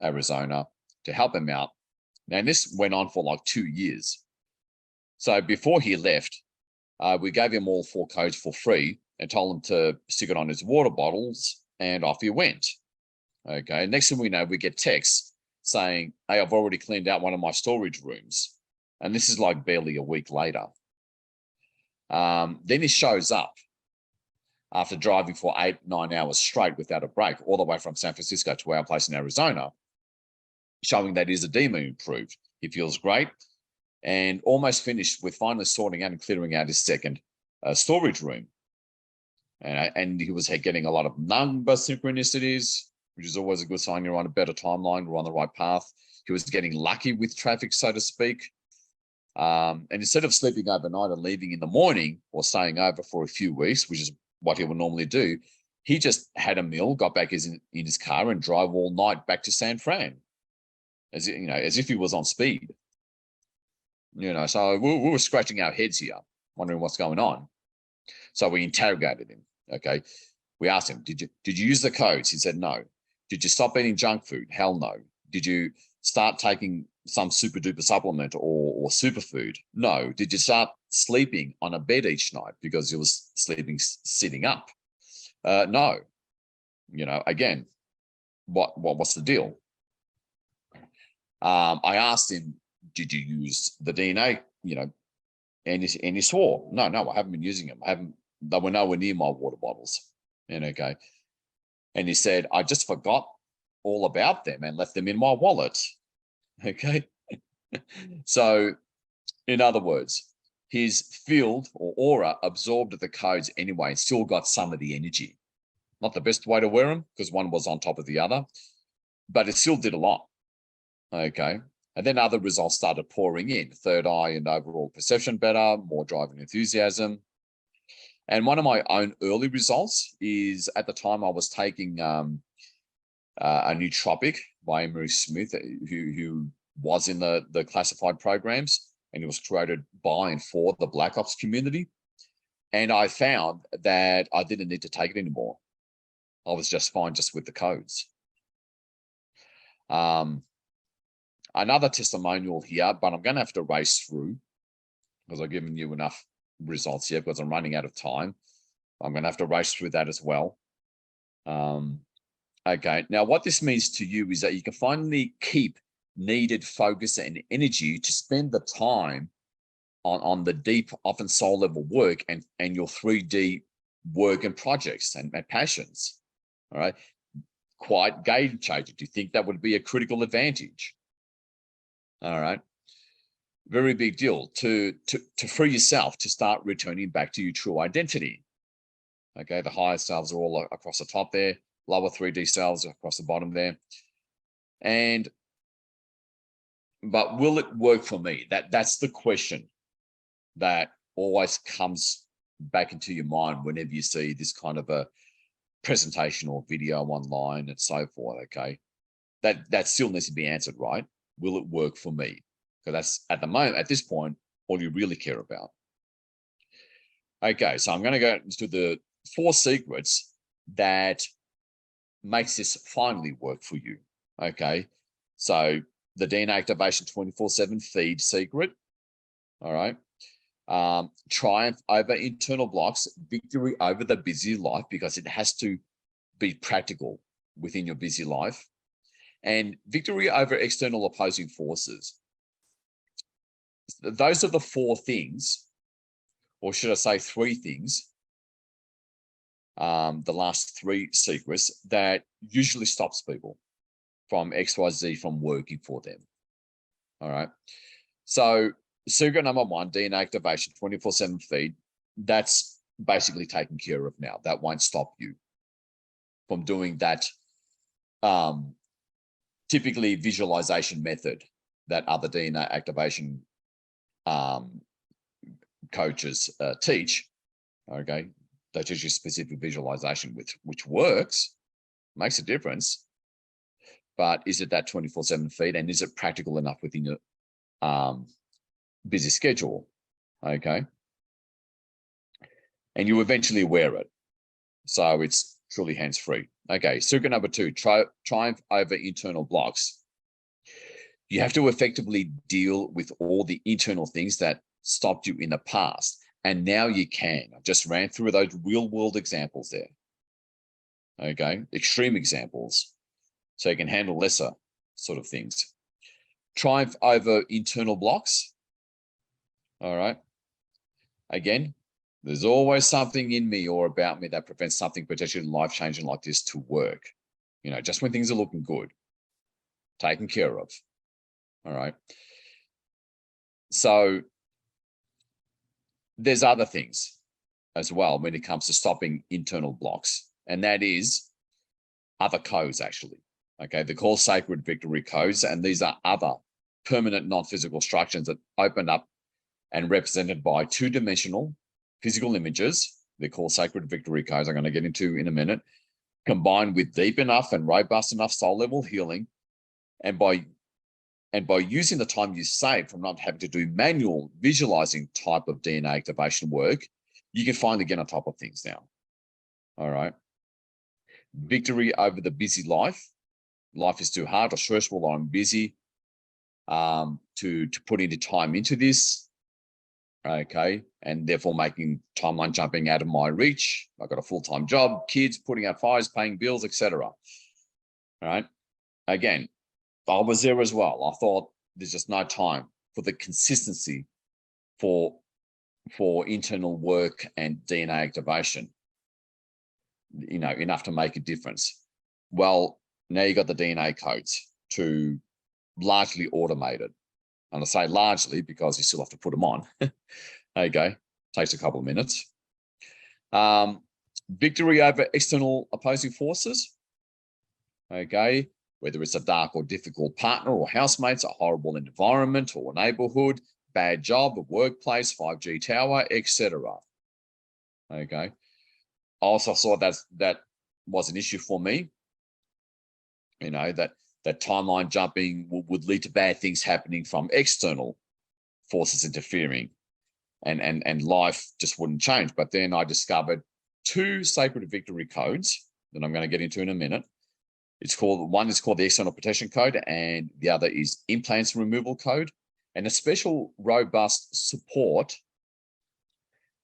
Arizona, to help him out. And this went on for like 2 years. So before he left, we gave him all 4 codes for free and told him to stick it on his water bottles, and off he went. Okay, next thing we know, we get texts saying, hey, I've already cleaned out one of my storage rooms. And this is like barely a week later. Then he shows up after driving for 8-9 hours straight without a break, all the way from San Francisco to our place in Arizona, showing that his edema improved. He feels great and almost finished with finally sorting out and clearing out his second storage room. And he was getting a lot of number synchronicities, which is always a good sign you're on a better timeline, we're on the right path. He was getting lucky with traffic, so to speak. And instead of sleeping overnight and leaving in the morning or staying over for a few weeks, which is what he would normally do, he just had a meal, got back in his car and drove all night back to San Fran, as if he was on speed. You know, so we were scratching our heads here, wondering what's going on. So we interrogated him. Okay, we asked him, did you use the codes? He said no. Did you stop eating junk food? Hell no. Did you start taking some super duper supplement or superfood? No. Did you start sleeping on a bed each night because you was sleeping sitting up? No. You know, again, what's the deal? I asked him, did you use the DNA? You know, and he swore, no, I haven't been using them. They were nowhere near my water bottles. And okay. And he said, I just forgot all about them and left them in my wallet. Okay. So, in other words, his field or aura absorbed the codes anyway and still got some of the energy. Not the best way to wear them because one was on top of the other, but it still did a lot. Okay. And then other results started pouring in. Third eye and overall perception better, more drive and enthusiasm. And one of my own early results is at the time I was taking a nootropic by Emery Smith, who was in the classified programs, and it was created by and for the Black Ops community. And I found that I didn't need to take it anymore. I was just fine just with the codes. Another testimonial here, but I'm going to have to race through because I've given you enough results here because I'm running out of time. I'm going to have to race through that as well. Okay, now what this means to you is that you can finally keep needed focus and energy to spend the time on the deep, often soul level work and your 3D work and projects and passions. All right. Quite game changer. Do you think that would be a critical advantage? All right. Very big deal to free yourself to start returning back to your true identity. Okay. The higher selves are all across the top there, lower 3D selves across the bottom there. But will it work for me? That's the question that always comes back into your mind whenever you see this kind of a presentation or video online and so forth. Okay, that still needs to be answered, right? Will it work for me? Because that's at this point all you really care about. Okay, so I'm going to go into the 4 secrets that makes this finally work for you. Okay, so the DNA activation 24/7 feed secret. All right. Triumph over internal blocks, victory over the busy life, because it has to be practical within your busy life, and victory over external opposing forces. Those are the 4 things, or should I say 3 things, the last 3 secrets that usually stops people from XYZ from working for them. All right. So secret number 1, DNA activation 24/7 feed, that's basically taken care of now. That won't stop you from doing that typically visualization method that other DNA activation coaches teach. Okay, they teach you specific visualization which works, makes a difference. But is it that 24/7 feed, and is it practical enough within your busy schedule? Okay, and you eventually wear it, so it's truly hands-free. Okay, secret number 2, triumph over internal blocks. You have to effectively deal with all the internal things that stopped you in the past, and now you can. I just ran through those real-world examples there. Okay, extreme examples, so you can handle lesser sort of things. Triumph over internal blocks. All right. Again, there's always something in me or about me that prevents something potentially life-changing like this to work. You know, just when things are looking good, taken care of. All right. So there's other things as well when it comes to stopping internal blocks, and that is other codes, actually. Okay, they're called sacred victory codes, and these are other permanent non-physical structures that open up and represented by 2-dimensional physical images. They're called sacred victory codes, I'm going to get into in a minute, combined with deep enough and robust enough soul level healing, and by using the time you save from not having to do manual visualizing type of DNA activation work, you can finally get on top of things now. All right. Victory over the busy life. Life is too hard or stressful, or I'm busy to put any time into this. Okay. And therefore making timeline jumping out of my reach. I've got a full-time job, kids, putting out fires, paying bills, etc. All right. Again, I was there as well. I thought there's just no time for the consistency for internal work and DNA activation, you know, enough to make a difference. Well, now you got the DNA codes to largely automate it. And I say largely because you still have to put them on. There you go. Takes a couple of minutes. Victory over external opposing forces. Okay. Whether it's a dark or difficult partner or housemates, a horrible environment or neighborhood, bad job, a workplace, 5G tower, etc. Okay. I also saw that was an issue for me. You know, that timeline jumping would lead to bad things happening from external forces interfering, and life just wouldn't change. But then I discovered 2 sacred victory codes that I'm going to get into in a minute. One is called the external protection code, and the other is implants removal code, and a special robust support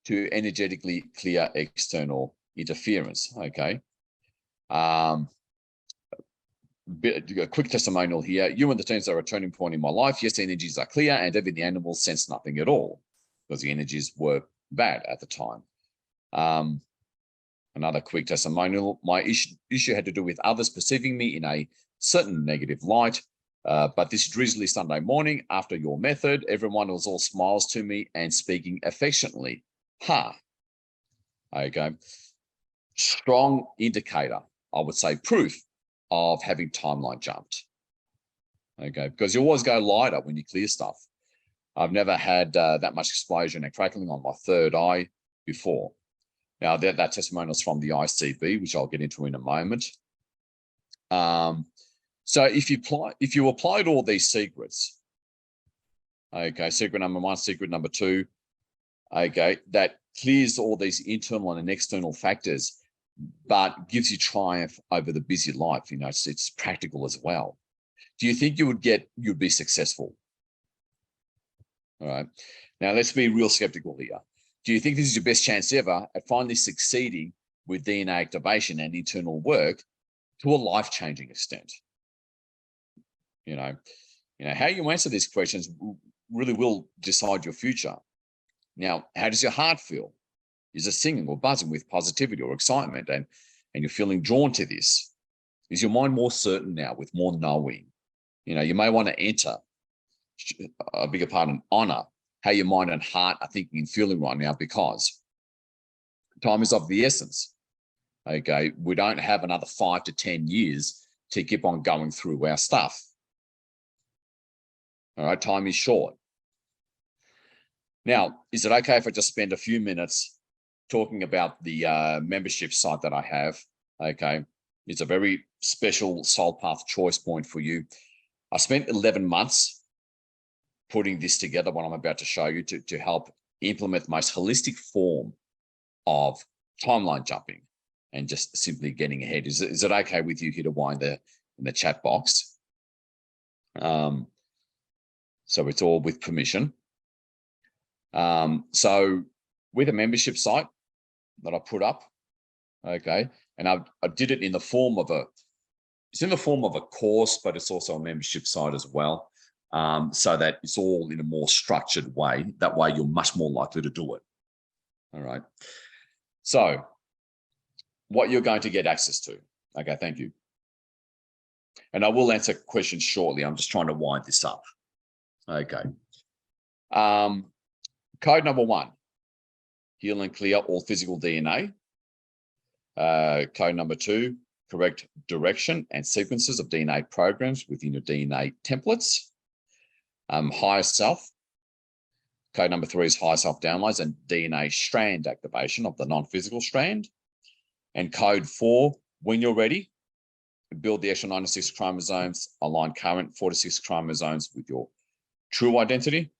to energetically clear external interference. Okay. a quick testimonial here. You and the teams are a turning point in my life. Yes, the energies are clear, and even the animals sense nothing at all because the energies were bad at the time. Another quick testimonial. My issue had to do with others perceiving me in a certain negative light. But this drizzly Sunday morning, after your method, everyone was all smiles to me and speaking affectionately. Okay. Strong indicator, I would say proof of having timeline jumped. Okay, because you always go lighter when you clear stuff. I've never had that much explosion and crackling on my third eye before. Now, that testimonial is from the ICB, which I'll get into in a moment. So if you applied all these secrets, okay, secret number 1, secret number 2, okay, that clears all these internal and external factors, but gives you triumph over the busy life. You know, it's practical as well. Do you think you'd be successful? All right. Now let's be real skeptical here. Do you think this is your best chance ever at finally succeeding with DNA activation and internal work to a life-changing extent? You know, how you answer these questions really will decide your future. Now, how does your heart feel? Is it singing or buzzing with positivity or excitement, and you're feeling drawn to this? Is your mind more certain now with more knowing? You know, you may want to enter, I beg your pardon, honor how your mind and heart are thinking and feeling right now, because time is of the essence. Okay, we don't have another 5 to 10 years to keep on going through our stuff. All right, time is short. Now, is it okay if I just spend a few minutes talking about the membership site that I have? Okay, it's a very special soul path choice point for you. I spent 11 months putting this together, what I'm about to show you, to help implement the most holistic form of timeline jumping and just simply getting ahead. Is it okay with you? Hit a Y in the chat box. So it's all with permission. So with a membership site that I put up, okay, and I did it in the form of it's in the form of a course, but it's also a membership site as well, so that it's all in a more structured way. That way you're much more likely to do it. All right. So what you're going to get access to. Okay, thank you. And I will answer questions shortly. I'm just trying to wind this up. Okay. Code number 1, heal and clear all physical DNA. Code number 2, correct direction and sequences of DNA programs within your DNA templates. Higher self. Code number 3 is higher self downloads and DNA strand activation of the non-physical strand. And code 4, when you're ready, build the extra 96 chromosomes, align current 46 chromosomes with your true identity.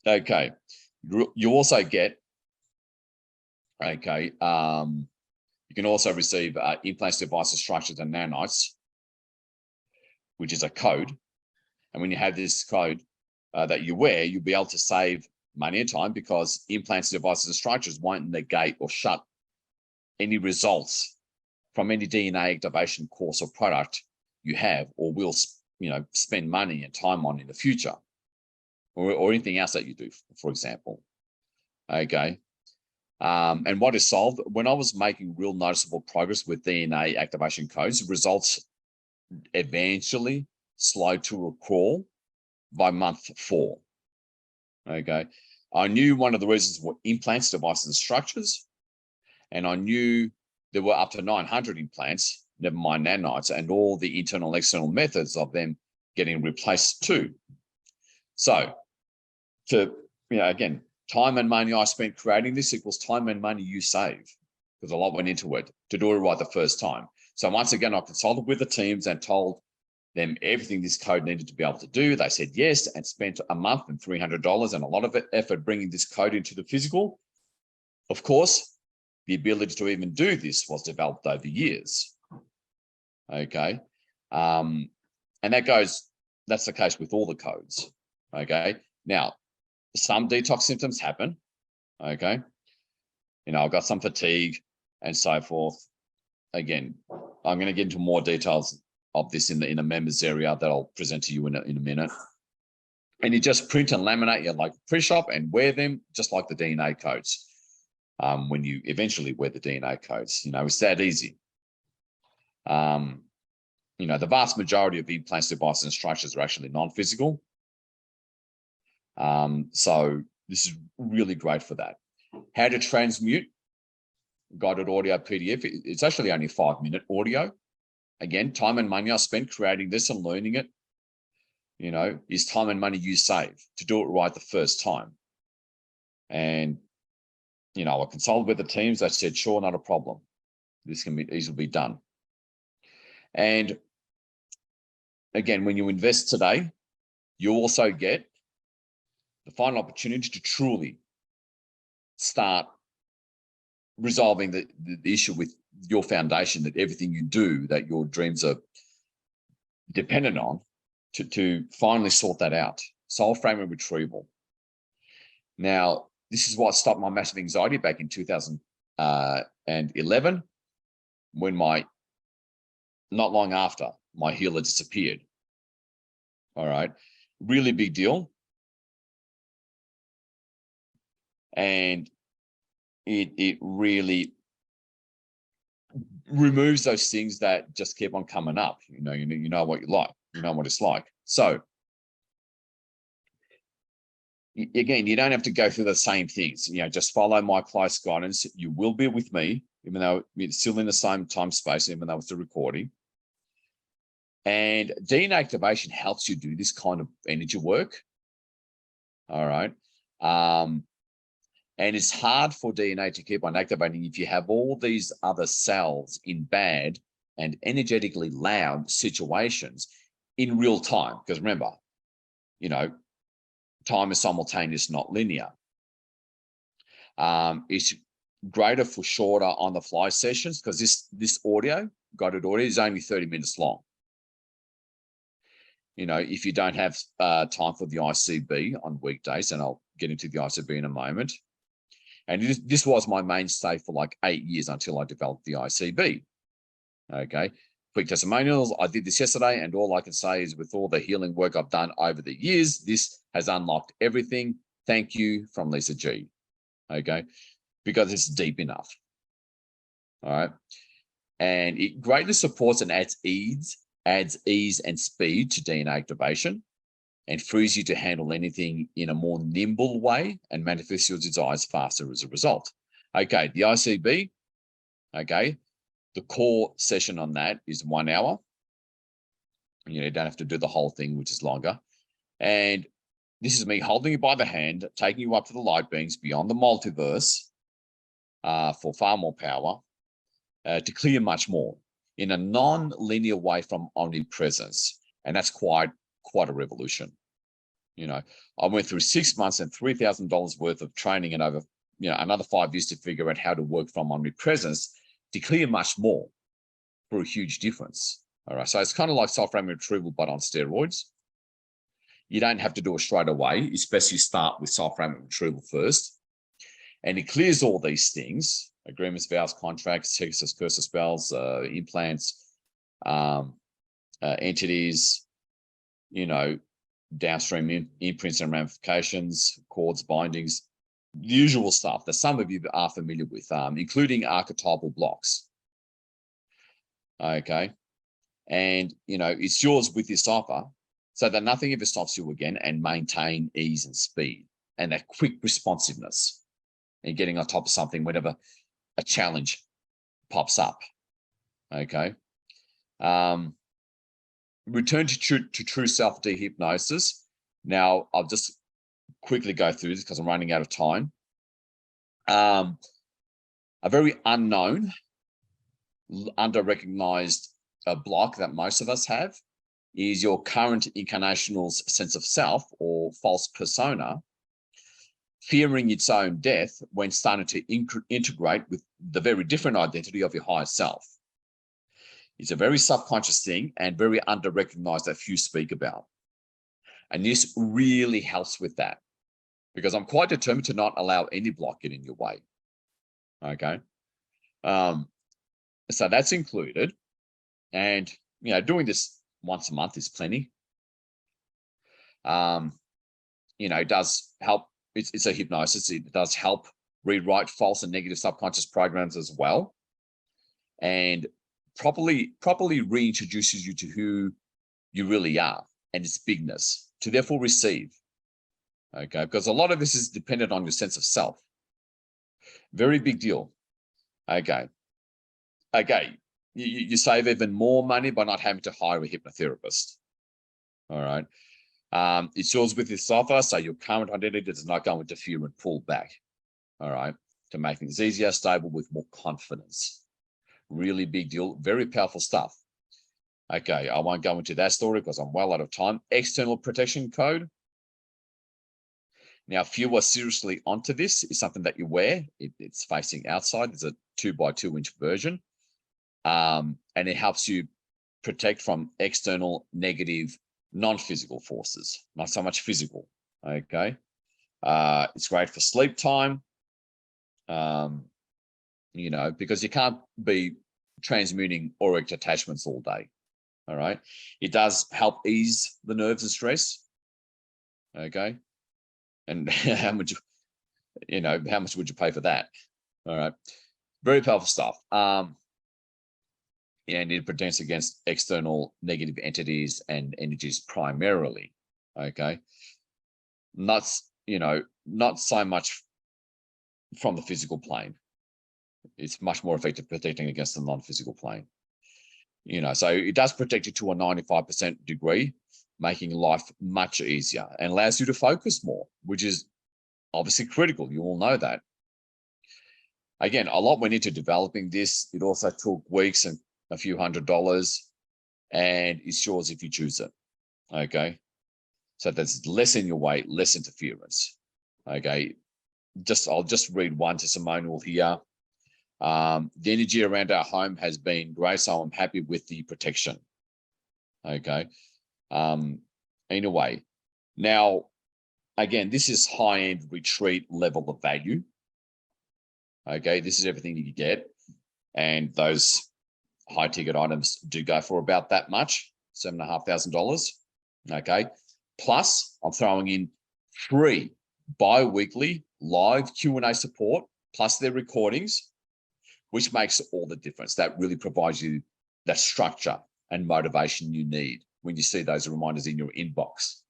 Okay, you also get, okay, you can also receive implants, devices, structures, and nanites, which is a code. And when you have this code that you wear, you'll be able to save money and time, because implants, devices, and structures won't negate or shut any results from any DNA activation course or product you have or will, spend money and time on in the future, or anything else that you do, for example. Okay. And what is solved? When I was making real noticeable progress with DNA activation codes, results eventually slowed to a crawl by month 4. Okay. I knew one of the reasons were implants, devices, and structures. And I knew there were up to 900 implants, never mind nanites, and all the internal and external methods of them getting replaced too. So, again, time and money I spent creating this equals time and money you save, because a lot went into it to do it right the first time. So once again, I consulted with the teams and told them everything this code needed to be able to do. They said yes, and spent a month and $300 and a lot of effort bringing this code into the physical. Of course, the ability to even do this was developed over years. Okay. And that's the case with all the codes. Okay. Now, some detox symptoms happen. Okay. I've got some fatigue and so forth. Again, I'm going to get into more details of this in the members area that I'll present to you in a minute. And you just print and laminate your like pre-shop and wear them just like the DNA codes. When you eventually wear the DNA codes, it's that easy. The vast majority of implants, devices, and structures are actually non-physical. So this is really great for that. How to transmute guided audio PDF. It's actually only 5-minute audio. Again, time and money I spent creating this and learning it. Is time and money you save to do it right the first time. And, I consulted with the teams. They said, sure, not a problem. This can be easily done. And again, when you invest today, you also get the final opportunity to truly start resolving the issue with your foundation, that everything you do, that your dreams are dependent on, to finally sort that out. Soul frame and retrieval. Now, this is what stopped my massive anxiety back in 2011, when not long after, my healer disappeared. All right. Really big deal. And it really removes those things that just keep on coming up. You know what you like. You know what it's like. So again, you don't have to go through the same things. Just follow my close guidance. You will be with me, even though it's still in the same time space, even though it's a recording. And DNA activation helps you do this kind of energy work. All right. And it's hard for DNA to keep on activating if you have all these other cells in bad and energetically loud situations in real time. Because remember, time is simultaneous, not linear. It's greater for shorter on-the-fly sessions, because this guided audio is only 30 minutes long. If you don't have time for the ICB on weekdays, and I'll get into the ICB in a moment. And this was my mainstay for like 8 years until I developed the ICB. Okay. Quick testimonials. I did this yesterday, and all I can say is, with all the healing work I've done over the years, this has unlocked everything. Thank you, from Lisa G. Okay. Because it's deep enough. All right. And it greatly supports and adds ease and speed to DNA activation, and frees you to handle anything in a more nimble way and manifest your desires faster as a result. Okay, the ICB, okay, the core session on that is 1 hour. You don't have to do the whole thing, which is longer. And this is me holding you by the hand, taking you up to the light beings beyond the multiverse for far more power, to clear much more in a non-linear way from omnipresence. And that's quite a revolution. I went through 6 months and $3,000 worth of training, and over another 5 years to figure out how to work from omnipresence to clear much more, for a huge difference. All right, so it's kind of like soul frame retrieval, but on steroids. You don't have to do it straight away. It's best you start with soul frame retrieval first, and it clears all these things: agreements, vows, contracts, hexes, curses, spells, implants, entities, downstream imprints and ramifications, cords, bindings, the usual stuff that some of you are familiar with, including archetypal blocks. Okay. And, it's yours with this offer, so that nothing ever stops you again, and maintain ease and speed and that quick responsiveness and getting on top of something whenever a challenge pops up. Okay. Return to true self dehypnosis. Now, I'll just quickly go through this because I'm running out of time. A very unknown, under-recognized block that most of us have is your current incarnational sense of self, or false persona, fearing its own death when starting to integrate with the very different identity of your higher self. It's a very subconscious thing and very under-recognized that few speak about. And this really helps with that, because I'm quite determined to not allow any block get in your way. Okay. So that's included. And doing this once a month is plenty. It does help. It's a hypnosis. It does help rewrite false and negative subconscious programs as well, and properly reintroduces you to who you really are and its bigness to therefore receive. Okay, because a lot of this is dependent on your sense of self. Very big deal. Okay. You save even more money by not having to hire a hypnotherapist. All right. It's yours with this offer, so your current identity does not go interfere and pull back. All right. To make things easier, stable, with more confidence. Really big deal. Very powerful stuff. Okay, I won't go into that story because I'm well out of time. External protection code. Now, if you are seriously onto this, it's something that you wear. It's facing outside. It's a 2x2 inch version. And it helps you protect from external negative non-physical forces, not so much physical. Okay. It's great for sleep time. Because you can't be transmuting auric attachments all day. All right. It does help ease the nerves and stress. Okay. And how much would you pay for that? All right. Very powerful stuff. And it protects against external negative entities and energies primarily. Okay. Not so much from the physical plane. It's much more effective protecting against the non-physical plane. So it does protect you to a 95% degree, making life much easier and allows you to focus more, which is obviously critical. You all know that. Again, a lot went into developing this. It also took weeks and a few $100s, and it's yours if you choose it. Okay. So that's less in your way, less interference. Okay. I'll just read one testimonial here. The energy around our home has been great, so I'm happy with the protection. Okay. Anyway, now, again, this is high-end retreat level of value. Okay, this is everything you get. And those high-ticket items do go for about that much, $7,500. Okay. Plus, I'm throwing in free bi-weekly live Q&A support, plus their recordings, which makes all the difference. That really provides you that structure and motivation you need when you see those reminders in your inbox.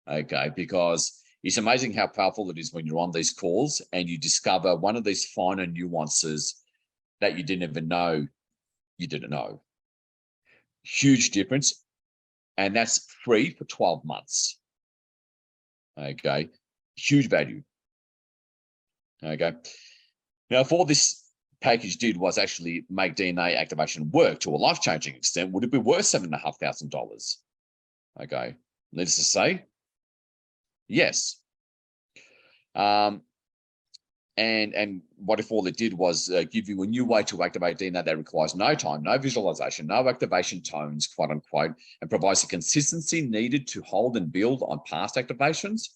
Okay, because it's amazing how powerful it is when you're on these calls and you discover one of these finer nuances that you didn't even know you didn't know. Huge difference. And that's free for 12 months. Okay, huge value. Okay, now for this package did was actually make DNA activation work to a life-changing extent, would it be worth $7,500? Okay, needless to say, yes. And what if all it did was give you a new way to activate DNA that requires no time, no visualization, no activation tones, quote unquote, and provides the consistency needed to hold and build on past activations?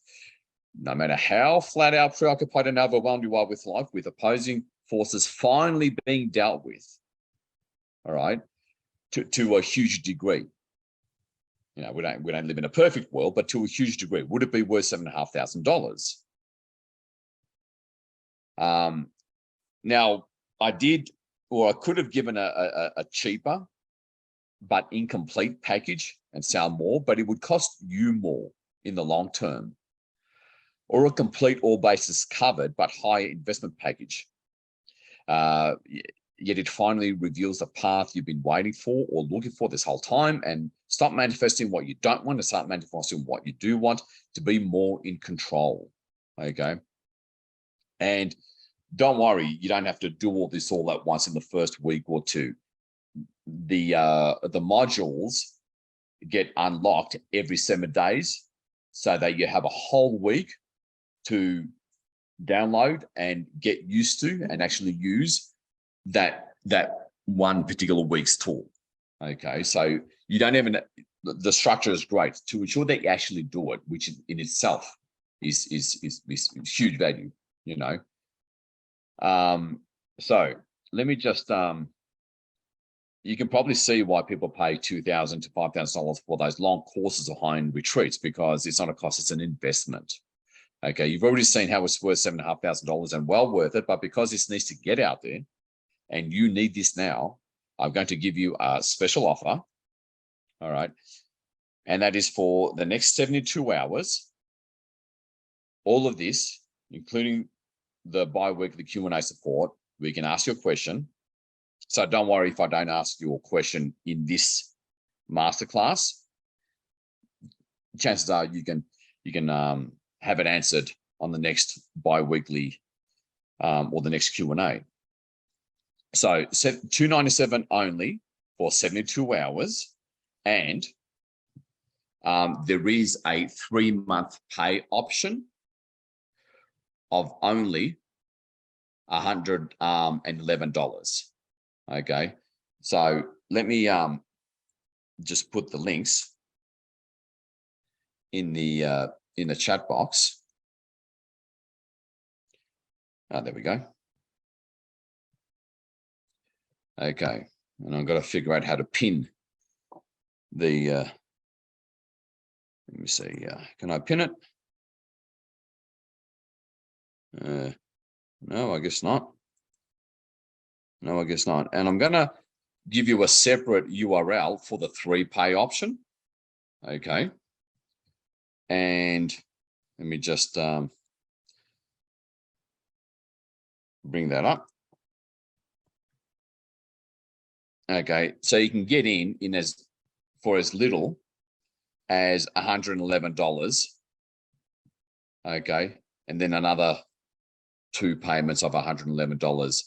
No matter how flat out, preoccupied, and overwhelmed you are with life, with opposing forces finally being dealt with, all right, to a huge degree. We don't live in a perfect world, but to a huge degree. Would it be worth $7,500? Now, I could have given a cheaper but incomplete package and sell more, but it would cost you more in the long term. Or a complete all bases covered but higher investment package. Yet it finally reveals the path you've been waiting for or looking for this whole time, and stop manifesting what you don't want and start manifesting what you do want to be more in control. Okay. And don't worry, you don't have to do all this all at once in the first week or two. The modules get unlocked every 7 days so that you have a whole week to download and get used to and actually use that one particular week's tool. Okay, so you don't even, the structure is great to ensure that you actually do it, which in itself is huge value, So let me just you can probably see why people pay $2,000 to $5,000 for those long courses or high-end retreats, because it's not a cost, it's an investment. Okay, you've already seen how it's worth $7,500 and well worth it, but because this needs to get out there and you need this now, I'm going to give you a special offer. All right. And that is for the next 72 hours. All of this, including the bi-weekly Q&A support, we can ask you a question. So don't worry if I don't ask you a question in this masterclass. Chances are you can have it answered on the next bi-weekly or the next Q&A. So $297 only for 72 hours. And there is a 3-month pay option of only $111. Okay, so let me just put the links in the chat box. There we go. Okay, and I've got to figure out how to pin the. Let me see. Can I pin it? No, I guess not. No, I guess not. And I'm going to give you a separate URL for the 3 pay option. Okay. And let me just bring that up. Okay. So you can get in for as little as $111. Okay. And then another 2 payments of $111,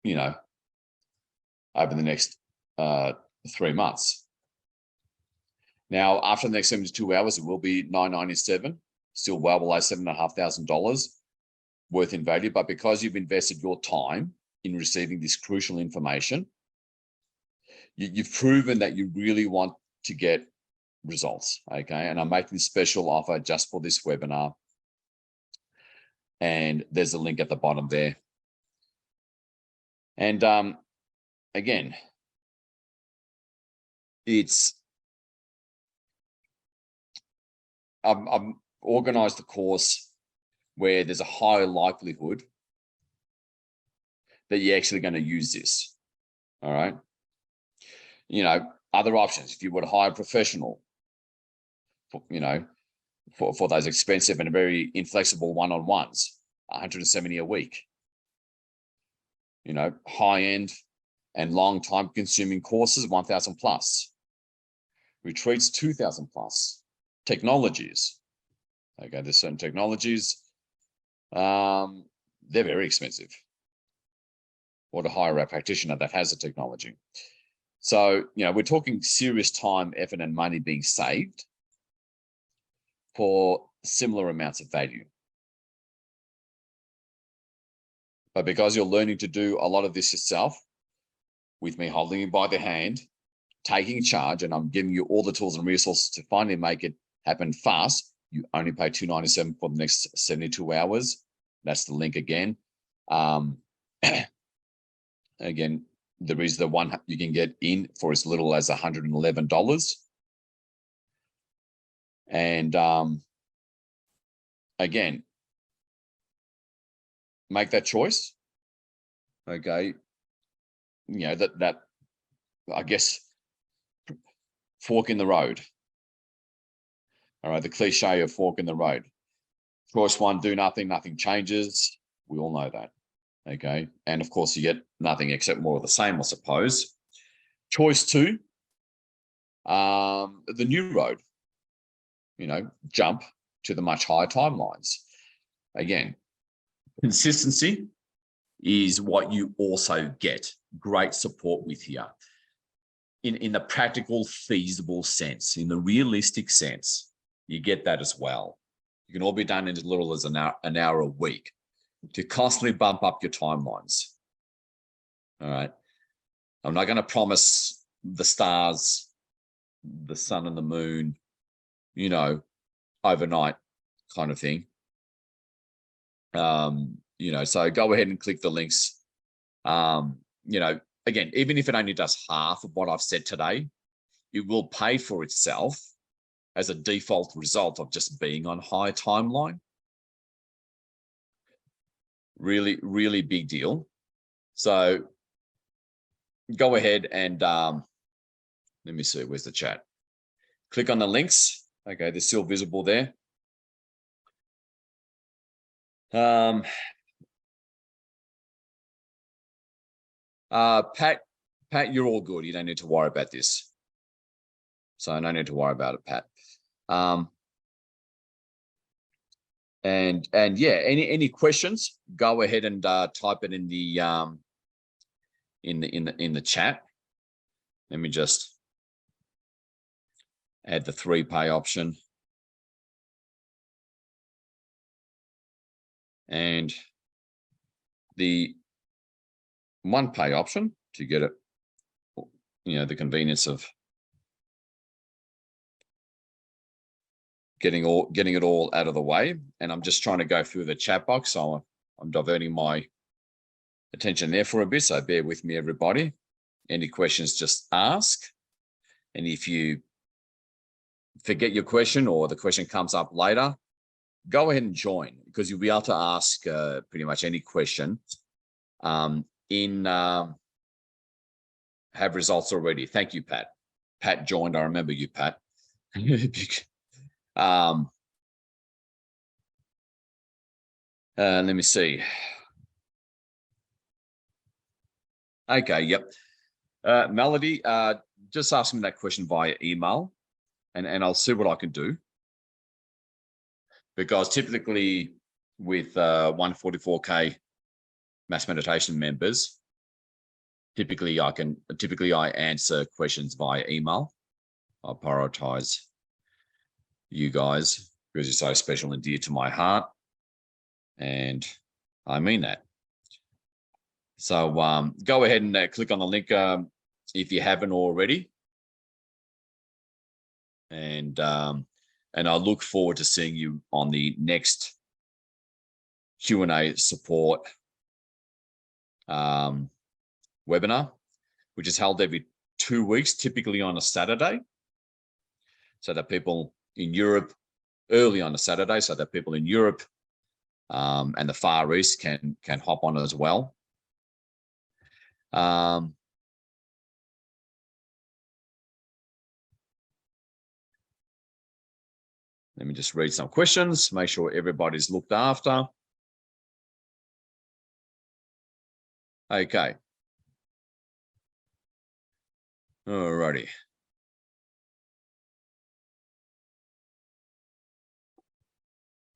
you know, over the next 3 months. Now, after the next 72 hours, it will be $997, still well below $7,500 worth in value. But because you've invested your time in receiving this crucial information, you've proven that you really want to get results. Okay. And I'm making this special offer just for this webinar. And there's a link at the bottom there. And again, I've organized the course where there's a high likelihood that you're actually going to use this. All right. You know, other options, if you would hire a professional, you know, for those expensive and very inflexible one-on-ones, $170 a week. You know, high-end and long time consuming courses, 1,000 plus. Retreats, 2,000 plus. Technologies. Okay, there's certain technologies. They're very expensive. Or to hire a practitioner that has a technology. So, you know, we're talking serious time, effort, and money being saved for similar amounts of value. But because you're learning to do a lot of this yourself, with me holding you by the hand, taking charge, and I'm giving you all the tools and resources to finally make it happen fast, you only pay $297 for the next 72 hours. That's the link again. Again, there is the one you can get in for as little as $111. And again, make that choice. Okay. You know, that I guess fork in the road. All right, the cliche of fork in the road. Choice 1, do nothing, nothing changes. We all know that. Okay. And of course you get nothing except more of the same, I suppose. Choice 2, the new road, you know, jump to the much higher timelines. Again, consistency is what you also get great support with here. In the practical, feasible sense, in the realistic sense, you get that as well. You can all be done in as little as an hour a week to constantly bump up your timelines. All right. I'm not going to promise the stars, the sun and the moon, you know, overnight kind of thing. You know, so go ahead and click the links. You know, again, even if it only does half of what I've said today, it will pay for itself as a default result of just being on high timeline. Really, really big deal. So go ahead and let me see, where's the chat? Click on the links. Okay, they're still visible there. Pat, you're all good. You don't need to worry about this. So no need to worry about it, Pat. And yeah, any questions? Go ahead and type it in the chat. Let me just add the 3-pay option. And the 1-pay option to get it, the convenience of getting it all out of the way. And I'm just trying to go through the chat box, so I'm diverting my attention there for a bit. So bear with me, everybody. Any questions, just ask. And if you forget your question or the question comes up later, go ahead and join, because you'll be able to ask pretty much any question have results already. Thank you, Pat. Pat joined. I remember you, Pat. Let me see. Okay, yep. Melody, just ask me that question via email, and I'll see what I can do. Because typically with 144K mass meditation members, typically I answer questions via email. I'll prioritize you guys because you're so special and dear to my heart, and I mean that. So go ahead and click on the link if you haven't already, and I look forward to seeing you on the next Q&A support webinar, which is held every 2 weeks, typically on a Saturday, so that people in Europe, early on a Saturday, so that people in Europe and the Far East can hop on as well. Let me just read some questions, make sure everybody's looked after. Okay. Alrighty.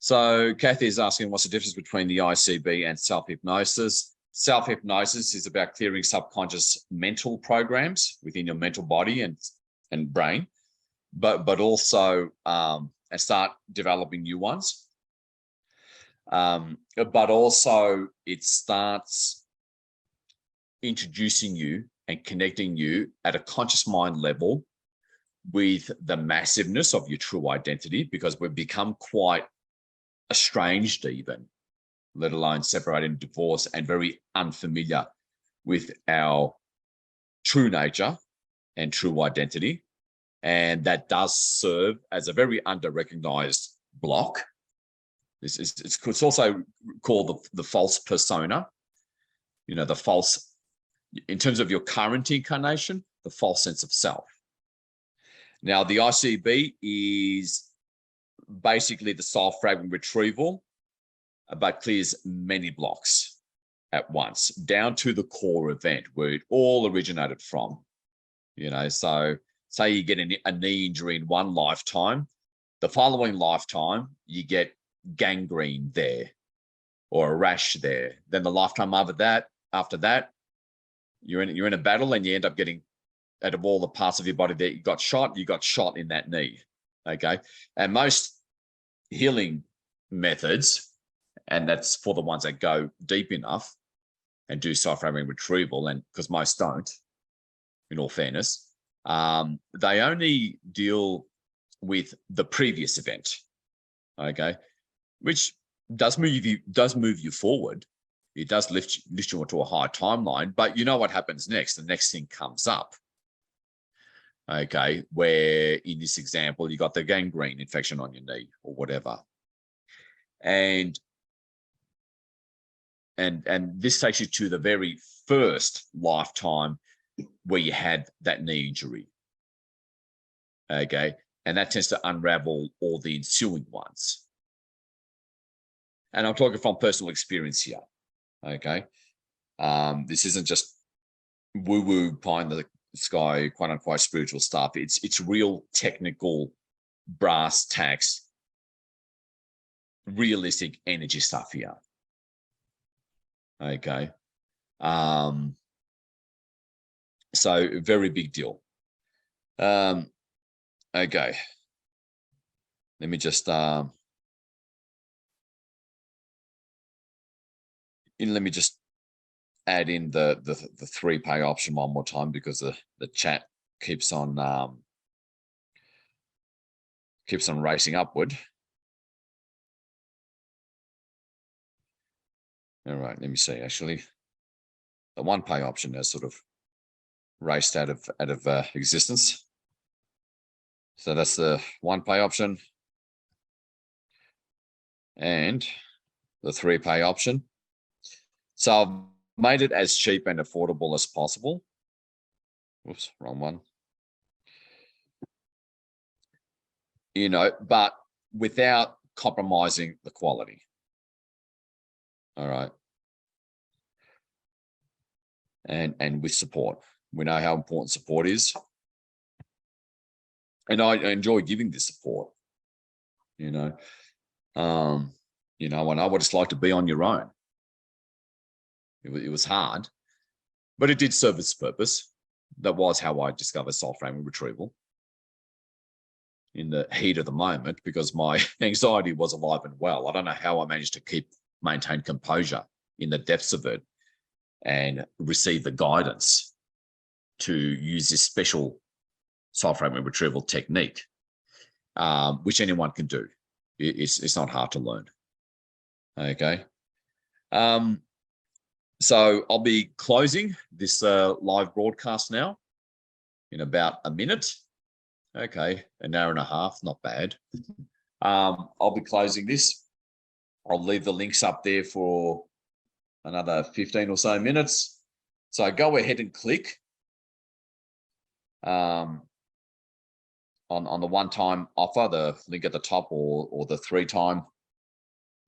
So Kathy is asking, what's the difference between the ICB and self-hypnosis? Self-hypnosis is about clearing subconscious mental programs within your mental body and brain, but also and start developing new ones. But also it starts introducing you and connecting you at a conscious mind level with the massiveness of your true identity, because we've become quite estranged even, let alone separated and divorced, and very unfamiliar with our true nature and true identity. And that does serve as a very under-recognized block. It's also called the false persona, the false, in terms of your current incarnation, the false sense of self. Now, the ICB is basically the soul fragment retrieval, but clears many blocks at once, down to the core event where it all originated from. So say you get a knee injury in one lifetime, the following lifetime, you get gangrene there or a rash there. Then the lifetime after that, you're in a battle and you end up getting, out of all the parts of your body that you got shot in that knee. Okay. And most healing methods, and that's for the ones that go deep enough and do soul fragment retrieval, and because most don't, in all fairness, they only deal with the previous event. Okay. Which does move you forward It does lift you onto a higher timeline, but you know what happens next. The next thing comes up. Okay, where in this example, you got the gangrene infection on your knee or whatever. And this takes you to the very first lifetime where you had that knee injury. Okay, and that tends to unravel all the ensuing ones. And I'm talking from personal experience here. Okay, this isn't just woo-woo pie in the sky, quote unquote spiritual stuff. It's real technical, brass tacks, realistic energy stuff here. Okay, so very big deal. Okay, let me just let me just add in the 3-pay option one more time, because the chat keeps on racing upward. All right, let me see. Actually, the 1-pay option has sort of raced out of existence. So that's the 1-pay option and the 3-pay option. So I've made it as cheap and affordable as possible. Whoops, wrong one. You know, but without compromising the quality. All right. And with support. We know how important support is. And I enjoy giving this support. You know, I know what it's like to be on your own. It was hard, but it did serve its purpose. That was how I discovered soul framing retrieval in the heat of the moment, because my anxiety was alive and well. I don't know how I managed to maintain composure in the depths of it and receive the guidance to use this special soul framing retrieval technique, which anyone can do. It's not hard to learn. Okay. So I'll be closing this live broadcast now in about a minute. Okay, an hour and a half, not bad. I'll be closing this. I'll leave the links up there for another 15 or so minutes. So go ahead and click on the 1-time offer, the link at the top, or the 3-time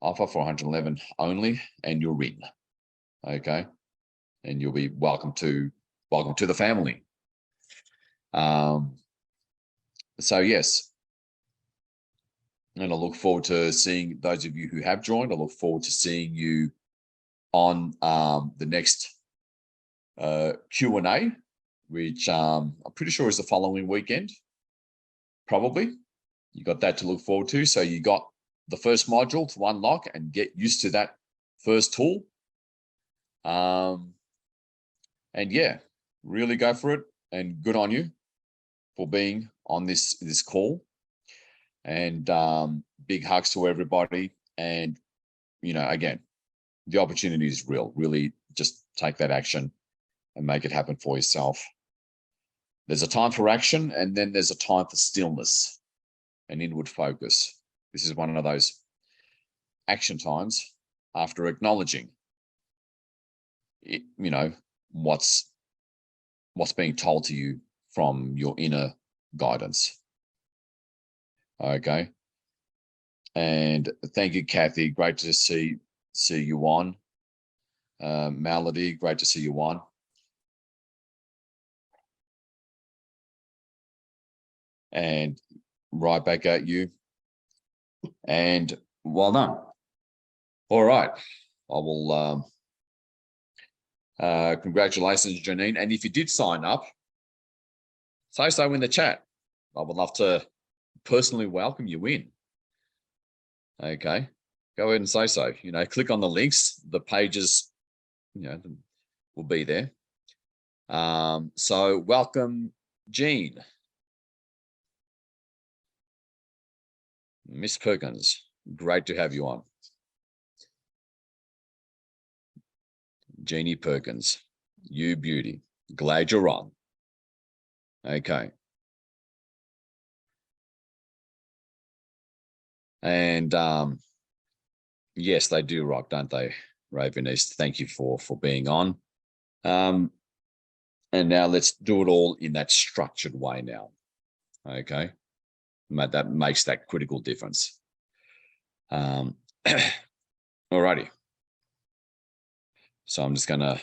offer for 111 only, and you're in. Okay, and you'll be welcome to the family. So yes, and I look forward to seeing those of you who have joined. I look forward to seeing you on the next Q&A, which I'm pretty sure is the following weekend. Probably. You got that to look forward to. So you got the first module to unlock and get used to that first tool. And yeah, really go for it, and good on you for being on this call. And big hugs to everybody. And again, the opportunity is real. Really just take that action and make it happen for yourself. There's a time for action, and then there's a time for stillness and inward focus. This is one of those action times after acknowledging what's being told to you from your inner guidance. Okay. And thank you, Kathy. Great to see you on. Melody, great to see you on. And right back at you. And well done. All right. I will congratulations, Janine. And if you did sign up, say so in the chat. I would love to personally welcome you in. Okay. Go ahead and say so. Click on the links. The pages, will be there. So welcome, Jean. Miss Perkins, great to have you on. Jeannie Perkins, you beauty. Glad you're on. Okay. And yes, they do rock, don't they, Raven East? Thank you for being on. And now let's do it all in that structured way now. Okay. That makes that critical difference. Alrighty. So I'm just going to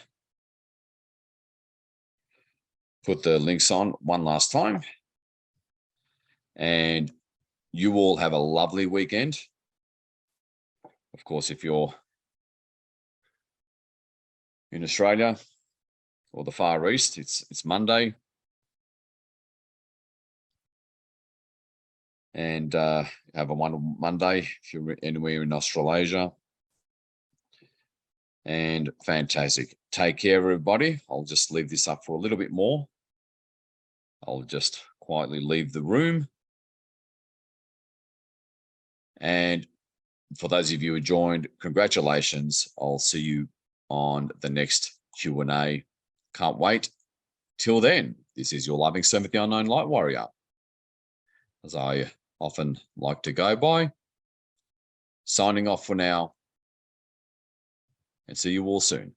put the links on one last time. And you all have a lovely weekend. Of course, if you're in Australia or the Far East, it's Monday. And have a wonderful Monday if you're anywhere in Australasia. And fantastic. Take care, everybody. I'll just leave this up for a little bit more. I'll just quietly leave the room. And for those of you who joined, congratulations. I'll see you on the next Q&A. Can't wait. Till then, this is your loving servant, the unknown light warrior, as I often like to go by. Signing off for now, and see you all soon.